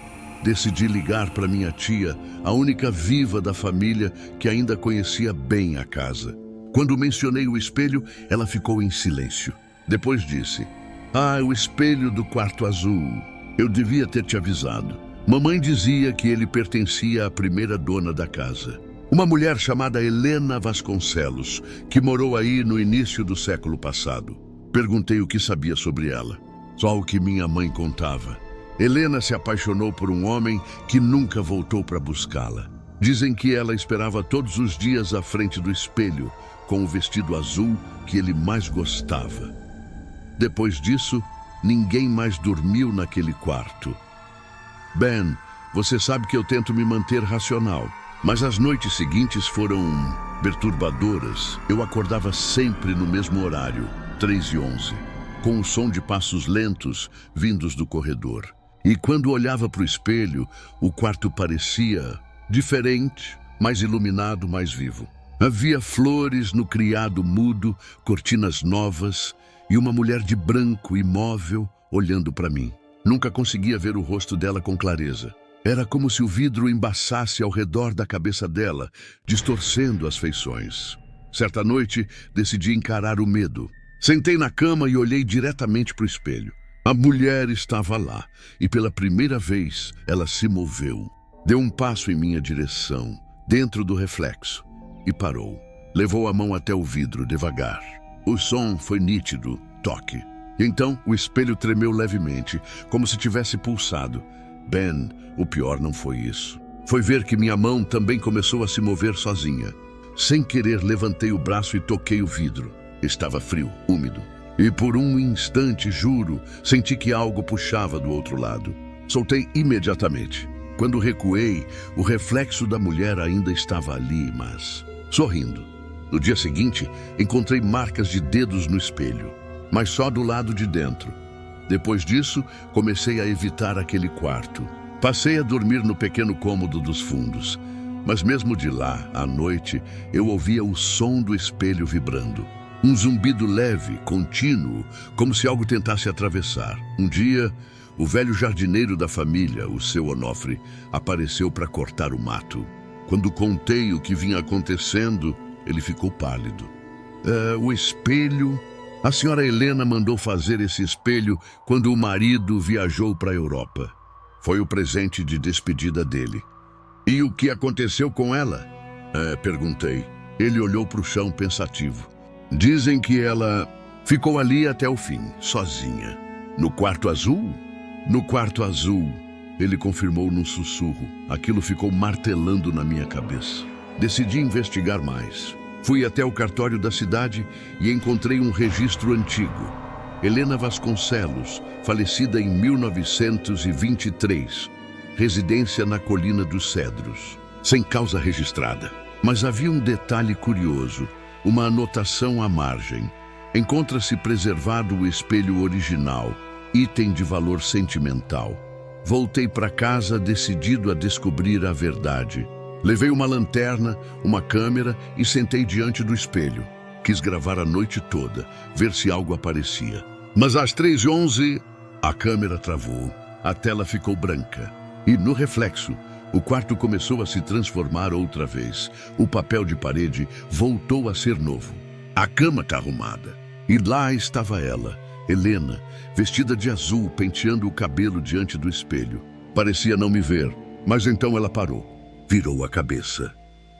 Decidi ligar para minha tia, a única viva da família que ainda conhecia bem a casa. Quando mencionei o espelho, ela ficou em silêncio. Depois disse: o espelho do quarto azul. Eu devia ter te avisado. Mamãe dizia que ele pertencia à primeira dona da casa. Uma mulher chamada Helena Vasconcelos, que morou aí no início do século passado. Perguntei o que sabia sobre ela. Só o que minha mãe contava. Helena se apaixonou por um homem que nunca voltou para buscá-la. Dizem que ela esperava todos os dias à frente do espelho, com o vestido azul que ele mais gostava. Depois disso, ninguém mais dormiu naquele quarto. Ben, você sabe que eu tento me manter racional, mas as noites seguintes foram perturbadoras. Eu acordava sempre no mesmo horário, 3h11, com o som de passos lentos vindos do corredor. E quando olhava para o espelho, o quarto parecia diferente, mais iluminado, mais vivo. Havia flores no criado mudo, cortinas novas e uma mulher de branco imóvel olhando para mim. Nunca conseguia ver o rosto dela com clareza. Era como se o vidro embaçasse ao redor da cabeça dela, distorcendo as feições. Certa noite, decidi encarar o medo. Sentei na cama e olhei diretamente para o espelho. A mulher estava lá, e pela primeira vez ela se moveu. Deu um passo em minha direção, dentro do reflexo, e parou. Levou a mão até o vidro, devagar. O som foi nítido, toque. Então, o espelho tremeu levemente, como se tivesse pulsado. Ben, o pior não foi isso. Foi ver que minha mão também começou a se mover sozinha. Sem querer, levantei o braço e toquei o vidro. Estava frio, úmido. E por um instante, juro, senti que algo puxava do outro lado. Soltei imediatamente. Quando recuei, o reflexo da mulher ainda estava ali, mas sorrindo. No dia seguinte, encontrei marcas de dedos no espelho, mas só do lado de dentro. Depois disso, comecei a evitar aquele quarto. Passei a dormir no pequeno cômodo dos fundos. Mas mesmo de lá, à noite, eu ouvia o som do espelho vibrando. Um zumbido leve, contínuo, como se algo tentasse atravessar. Um dia, o velho jardineiro da família, o seu Onofre, apareceu para cortar o mato. Quando contei o que vinha acontecendo, ele ficou pálido. O espelho... A senhora Helena mandou fazer esse espelho quando o marido viajou para a Europa. Foi o presente de despedida dele. E o que aconteceu com ela? Perguntei. Ele olhou para o chão pensativo. Dizem que ela ficou ali até o fim, sozinha. No quarto azul? No quarto azul, ele confirmou num sussurro. Aquilo ficou martelando na minha cabeça. Decidi investigar mais. Fui até o cartório da cidade e encontrei um registro antigo. Helena Vasconcelos, falecida em 1923. Residência na Colina dos Cedros. Sem causa registrada. Mas havia um detalhe curioso. Uma anotação à margem. Encontra-se preservado o espelho original, item de valor sentimental. Voltei para casa decidido a descobrir a verdade. Levei uma lanterna, uma câmera e sentei diante do espelho. Quis gravar a noite toda, ver se algo aparecia. Mas às 3h11, a câmera travou. A tela ficou branca. E no reflexo, o quarto começou a se transformar outra vez. O papel de parede voltou a ser novo. A cama está arrumada. E lá estava ela, Helena, vestida de azul, penteando o cabelo diante do espelho. Parecia não me ver, mas então ela parou, virou a cabeça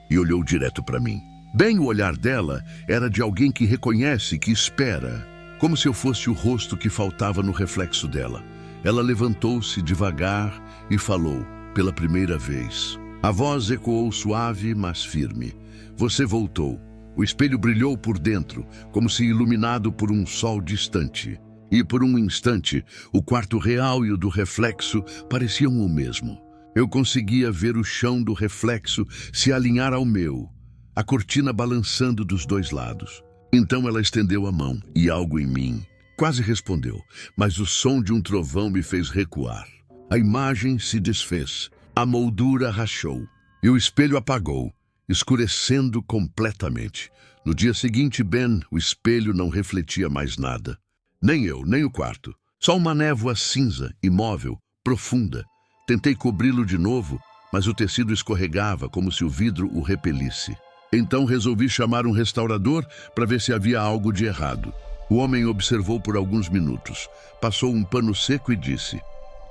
e olhou direto para mim. Bem, o olhar dela era de alguém que reconhece, que espera, como se eu fosse o rosto que faltava no reflexo dela. Ela levantou-se devagar e falou, pela primeira vez. A voz ecoou suave, mas firme. Você voltou. O espelho brilhou por dentro, como se iluminado por um sol distante. E por um instante, o quarto real e o do reflexo pareciam o mesmo. Eu conseguia ver o chão do reflexo se alinhar ao meu, a cortina balançando dos dois lados. Então ela estendeu a mão e algo em mim quase respondeu, mas o som de um trovão me fez recuar. A imagem se desfez, a moldura rachou e o espelho apagou, escurecendo completamente. No dia seguinte, Ben, o espelho não refletia mais nada. Nem eu, nem o quarto. Só uma névoa cinza, imóvel, profunda. Tentei cobri-lo de novo, mas o tecido escorregava como se o vidro o repelisse. Então resolvi chamar um restaurador para ver se havia algo de errado. O homem observou por alguns minutos, passou um pano seco e disse: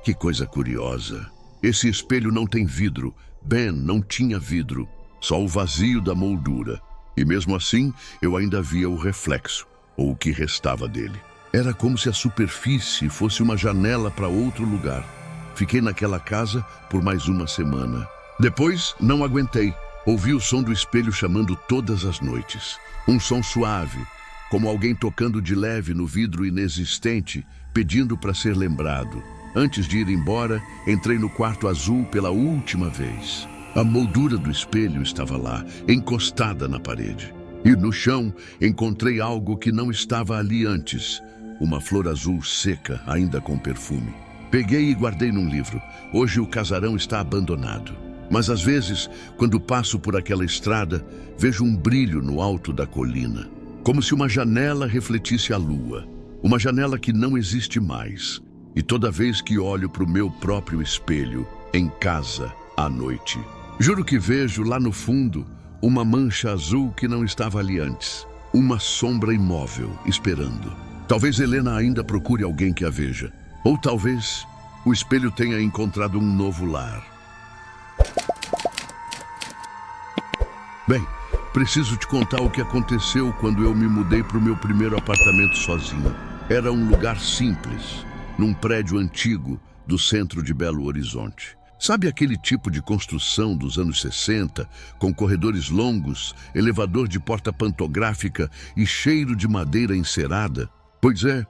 que coisa curiosa. Esse espelho não tem vidro. Ben, não tinha vidro. Só o vazio da moldura. E mesmo assim, eu ainda via o reflexo, ou o que restava dele. Era como se a superfície fosse uma janela para outro lugar. Fiquei naquela casa por mais uma semana. Depois, não aguentei. Ouvi o som do espelho chamando todas as noites. Um som suave, como alguém tocando de leve no vidro inexistente, pedindo para ser lembrado. Antes de ir embora, entrei no quarto azul pela última vez. A moldura do espelho estava lá, encostada na parede. E no chão, encontrei algo que não estava ali antes. Uma flor azul seca, ainda com perfume. Peguei e guardei num livro. Hoje o casarão está abandonado. Mas às vezes, quando passo por aquela estrada, vejo um brilho no alto da colina. Como se uma janela refletisse a lua. Uma janela que não existe mais. E toda vez que olho para o meu próprio espelho, em casa, à noite, juro que vejo lá no fundo uma mancha azul que não estava ali antes. Uma sombra imóvel, esperando. Talvez Helena ainda procure alguém que a veja. Ou talvez o espelho tenha encontrado um novo lar. Bem, preciso te contar o que aconteceu quando eu me mudei para o meu primeiro apartamento sozinho. Era um lugar simples, num prédio antigo do centro de Belo Horizonte. Sabe aquele tipo de construção dos anos 60, com corredores longos, elevador de porta pantográfica e cheiro de madeira encerada? Pois é,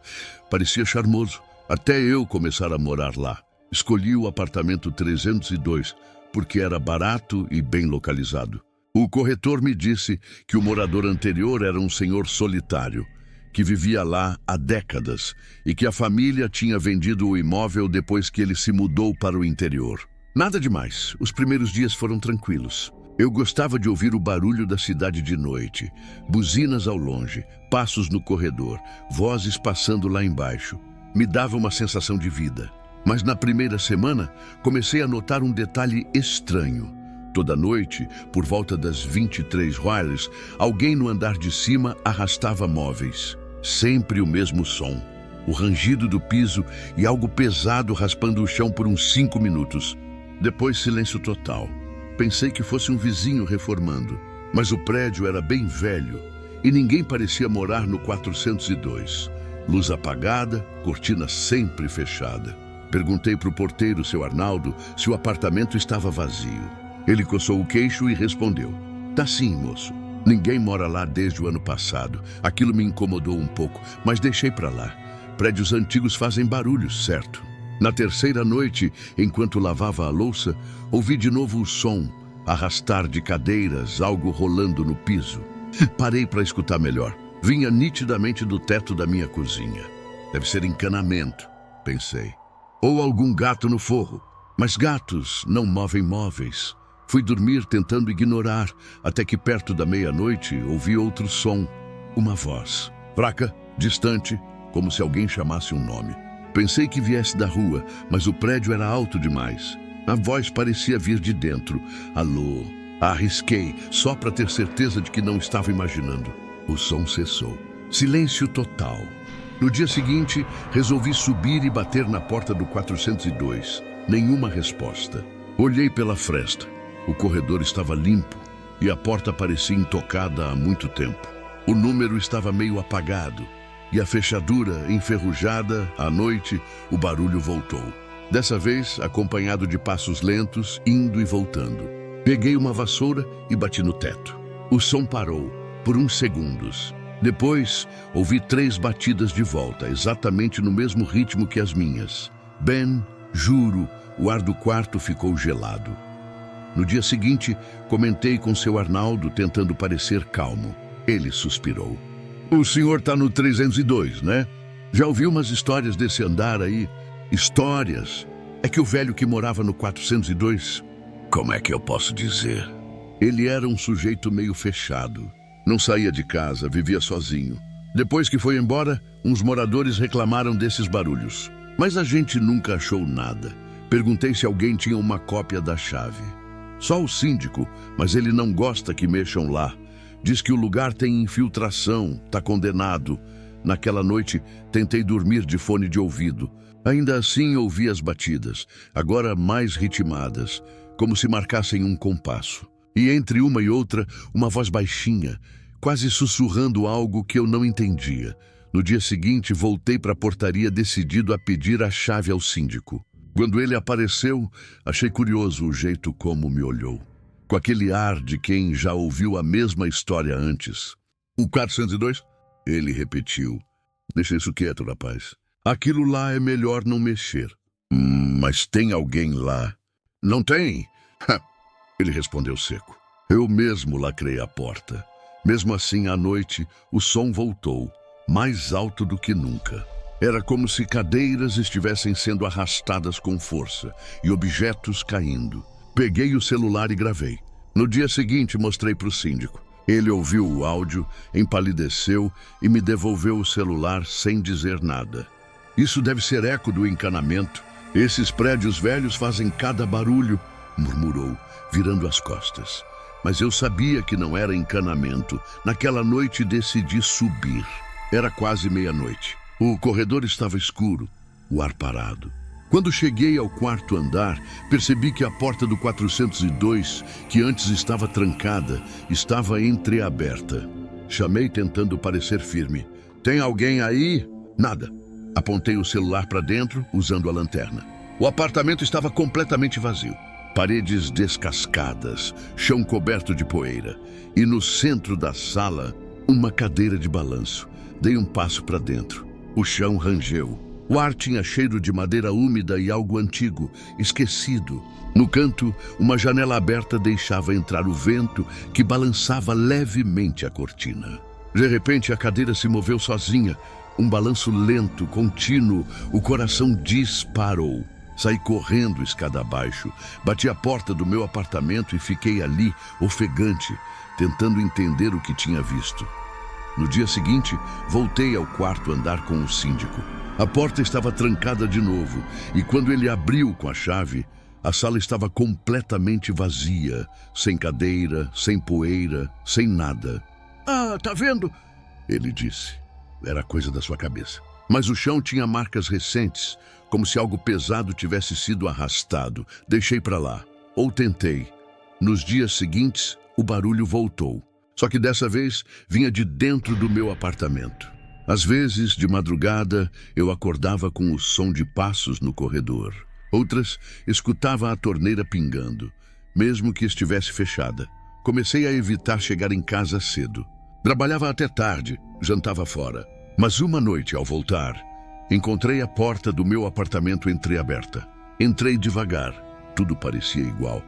parecia charmoso, até eu começar a morar lá. Escolhi o apartamento 302, porque era barato e bem localizado. O corretor me disse que o morador anterior era um senhor solitário, que vivia lá há décadas e que a família tinha vendido o imóvel depois que ele se mudou para o interior. Nada demais, os primeiros dias foram tranquilos. Eu gostava de ouvir o barulho da cidade de noite, buzinas ao longe, passos no corredor, vozes passando lá embaixo. Me dava uma sensação de vida. Mas na primeira semana, comecei a notar um detalhe estranho. Toda noite, por volta das 23h, alguém no andar de cima arrastava móveis. Sempre o mesmo som. O rangido do piso e algo pesado raspando o chão por uns 5 minutos. Depois silêncio total. Pensei que fosse um vizinho reformando, mas o prédio era bem velho e ninguém parecia morar no 402. Luz apagada, cortina sempre fechada. Perguntei para o porteiro, seu Arnaldo, se o apartamento estava vazio. Ele coçou o queixo e respondeu: "Tá sim, moço. Ninguém mora lá desde o ano passado. Aquilo me incomodou um pouco, mas deixei para lá. Prédios antigos fazem barulho, certo?" Na terceira noite, enquanto lavava a louça, ouvi de novo o som, arrastar de cadeiras, algo rolando no piso. Parei para escutar melhor. Vinha nitidamente do teto da minha cozinha. Deve ser encanamento, pensei. ou algum gato no forro. Mas gatos não movem móveis. Fui dormir tentando ignorar, até que perto da meia-noite ouvi outro som, uma voz. Fraca, distante, como se alguém chamasse um nome. Pensei que viesse da rua, mas o prédio era alto demais. A voz parecia vir de dentro. Alô? Arrisquei, só para ter certeza de que não estava imaginando. O som cessou. Silêncio total. No dia seguinte, resolvi subir e bater na porta do 402. Nenhuma resposta. Olhei pela fresta. O corredor estava limpo e a porta parecia intocada há muito tempo. O número estava meio apagado e a fechadura enferrujada. À noite, o barulho voltou. Dessa vez, acompanhado de passos lentos, indo e voltando. Peguei uma vassoura e bati no teto. O som parou por uns segundos. Depois, ouvi 3 batidas de volta, exatamente no mesmo ritmo que as minhas. Ben, juro, o ar do quarto ficou gelado. No dia seguinte, comentei com seu Arnaldo, tentando parecer calmo. Ele suspirou. O senhor tá no 302, né? Já ouvi umas histórias desse andar aí. Histórias? É que o velho que morava no 402... Como é que eu posso dizer? Ele era um sujeito meio fechado. Não saía de casa, vivia sozinho. Depois que foi embora, uns moradores reclamaram desses barulhos. Mas a gente nunca achou nada. Perguntei se alguém tinha uma cópia da chave. Só o síndico, mas ele não gosta que mexam lá. Diz que o lugar tem infiltração, tá condenado. Naquela noite, tentei dormir de fone de ouvido. Ainda assim, ouvi as batidas, agora mais ritmadas, como se marcassem um compasso. E entre uma e outra, uma voz baixinha, quase sussurrando algo que eu não entendia. No dia seguinte, voltei para a portaria decidido a pedir a chave ao síndico. Quando ele apareceu, achei curioso o jeito como me olhou. Com aquele ar de quem já ouviu a mesma história antes. O 402? Ele repetiu. Deixa isso quieto, rapaz. Aquilo lá é melhor não mexer. Mas tem alguém lá. Não tem? Ele respondeu seco. Eu mesmo lacrei a porta. Mesmo assim, à noite, o som voltou, mais alto do que nunca. Era como se cadeiras estivessem sendo arrastadas com força e objetos caindo. Peguei o celular e gravei. No dia seguinte, mostrei para o síndico. Ele ouviu o áudio, empalideceu e me devolveu o celular sem dizer nada. Isso deve ser eco do encanamento. Esses prédios velhos fazem cada barulho, murmurou, virando as costas. Mas eu sabia que não era encanamento. Naquela noite decidi subir. Era quase meia-noite. O corredor estava escuro, o ar parado. Quando cheguei ao 4º andar, percebi que a porta do 402, que antes estava trancada, estava entreaberta. Chamei tentando parecer firme. Tem alguém aí? Nada. Apontei o celular para dentro, usando a lanterna. O apartamento estava completamente vazio. Paredes descascadas, chão coberto de poeira. E no centro da sala, uma cadeira de balanço. Dei um passo para dentro. O chão rangeu. O ar tinha cheiro de madeira úmida e algo antigo, esquecido. No canto, uma janela aberta deixava entrar o vento que balançava levemente a cortina. De repente, a cadeira se moveu sozinha. Um balanço lento, contínuo. O coração disparou. Saí correndo escada abaixo. Bati a porta do meu apartamento e fiquei ali, ofegante, tentando entender o que tinha visto. No dia seguinte, voltei ao 4º andar com o síndico. A porta estava trancada de novo, e quando ele abriu com a chave, a sala estava completamente vazia, sem cadeira, sem poeira, sem nada. Ah, tá vendo? Ele disse. Era coisa da sua cabeça. Mas o chão tinha marcas recentes, como se algo pesado tivesse sido arrastado. Deixei para lá. Ou tentei. Nos dias seguintes, o barulho voltou. Só que dessa vez vinha de dentro do meu apartamento. Às vezes, de madrugada, eu acordava com o som de passos no corredor. Outras, escutava a torneira pingando, mesmo que estivesse fechada. Comecei a evitar chegar em casa cedo. Trabalhava até tarde, jantava fora. Mas uma noite, ao voltar, encontrei a porta do meu apartamento entreaberta. Entrei devagar. Tudo parecia igual.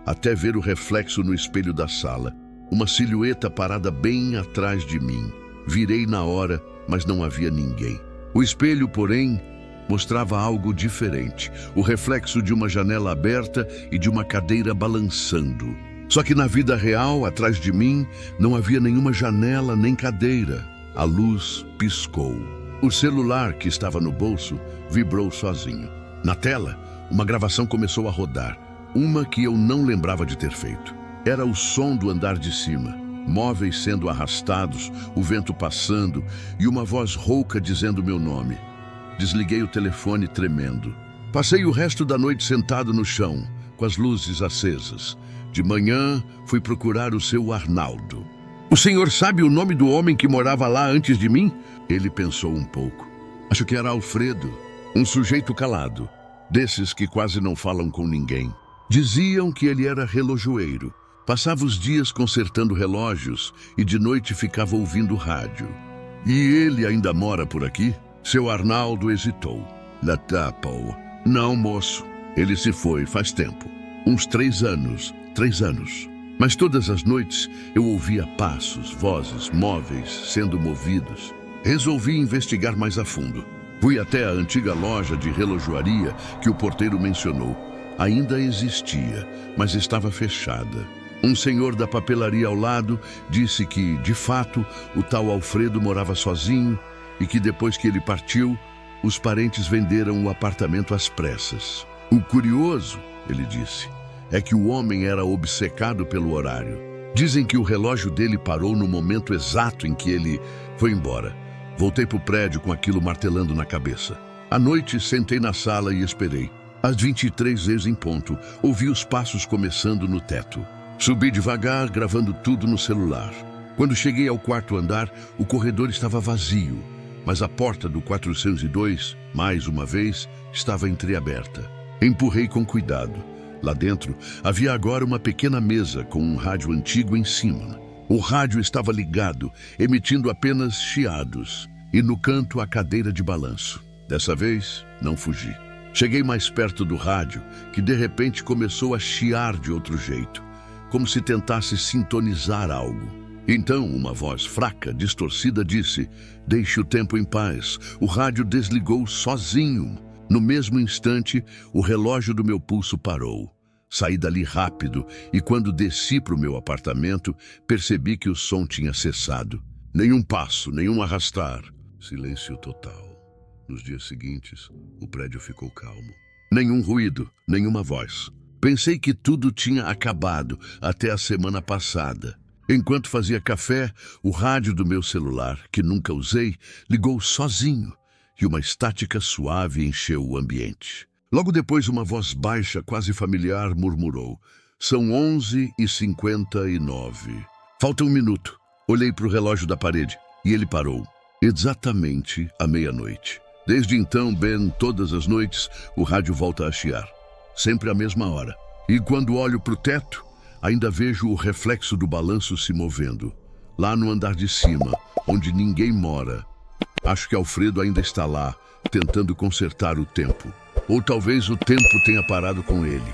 Até ver o reflexo no espelho da sala. Uma silhueta parada bem atrás de mim. Virei na hora, mas não havia ninguém. O espelho, porém, mostrava algo diferente, o reflexo de uma janela aberta e de uma cadeira balançando. Só que na vida real, atrás de mim, não havia nenhuma janela nem cadeira. A luz piscou. O celular que estava no bolso vibrou sozinho. Na tela, uma gravação começou a rodar, uma que eu não lembrava de ter feito. Era o som do andar de cima, móveis sendo arrastados, o vento passando e uma voz rouca dizendo meu nome. Desliguei o telefone tremendo. Passei o resto da noite sentado no chão, com as luzes acesas. De manhã, fui procurar o seu Arnaldo. O senhor sabe o nome do homem que morava lá antes de mim? Ele pensou um pouco. Acho que era Alfredo, um sujeito calado, desses que quase não falam com ninguém. Diziam que ele era relojoeiro. Passava os dias consertando relógios e de noite ficava ouvindo rádio. E ele ainda mora por aqui? Seu Arnaldo hesitou. Latapau. Não, moço. Ele se foi faz tempo. Uns 3 anos. 3 anos. Mas todas as noites eu ouvia passos, vozes, móveis sendo movidos. Resolvi investigar mais a fundo. Fui até a antiga loja de relojoaria que o porteiro mencionou. Ainda existia, mas estava fechada. Um senhor da papelaria ao lado disse que, de fato, o tal Alfredo morava sozinho e que depois que ele partiu, os parentes venderam o apartamento às pressas. O curioso, ele disse, é que o homem era obcecado pelo horário. Dizem que o relógio dele parou no momento exato em que ele foi embora. Voltei para o prédio com aquilo martelando na cabeça. À noite, sentei na sala e esperei. Às 23 vezes em ponto, ouvi os passos começando no teto. Subi devagar, gravando tudo no celular. Quando cheguei ao 4º andar, o corredor estava vazio, mas a porta do 402, mais uma vez, estava entreaberta. Empurrei com cuidado. Lá dentro, havia agora uma pequena mesa com um rádio antigo em cima. O rádio estava ligado, emitindo apenas chiados, e no canto a cadeira de balanço. Dessa vez, não fugi. Cheguei mais perto do rádio, que de repente começou a chiar de outro jeito, como se tentasse sintonizar algo. Então, uma voz fraca, distorcida, disse: "Deixe o tempo em paz." O rádio desligou sozinho. No mesmo instante, o relógio do meu pulso parou. Saí dali rápido e quando desci para o meu apartamento, percebi que o som tinha cessado. Nenhum passo, nenhum arrastar. Silêncio total. Nos dias seguintes, o prédio ficou calmo. Nenhum ruído, nenhuma voz. Pensei que tudo tinha acabado até a semana passada. Enquanto fazia café, o rádio do meu celular, que nunca usei, ligou sozinho e uma estática suave encheu o ambiente. Logo depois, uma voz baixa, quase familiar, murmurou: "São 11h59. Falta 1 minuto." Olhei para o relógio da parede e ele parou, exatamente à meia-noite. Desde então, Ben, todas as noites, o rádio volta a chiar. Sempre à mesma hora. E quando olho para o teto, ainda vejo o reflexo do balanço se movendo. Lá no andar de cima, onde ninguém mora. Acho que Alfredo ainda está lá, tentando consertar o tempo. Ou talvez o tempo tenha parado com ele.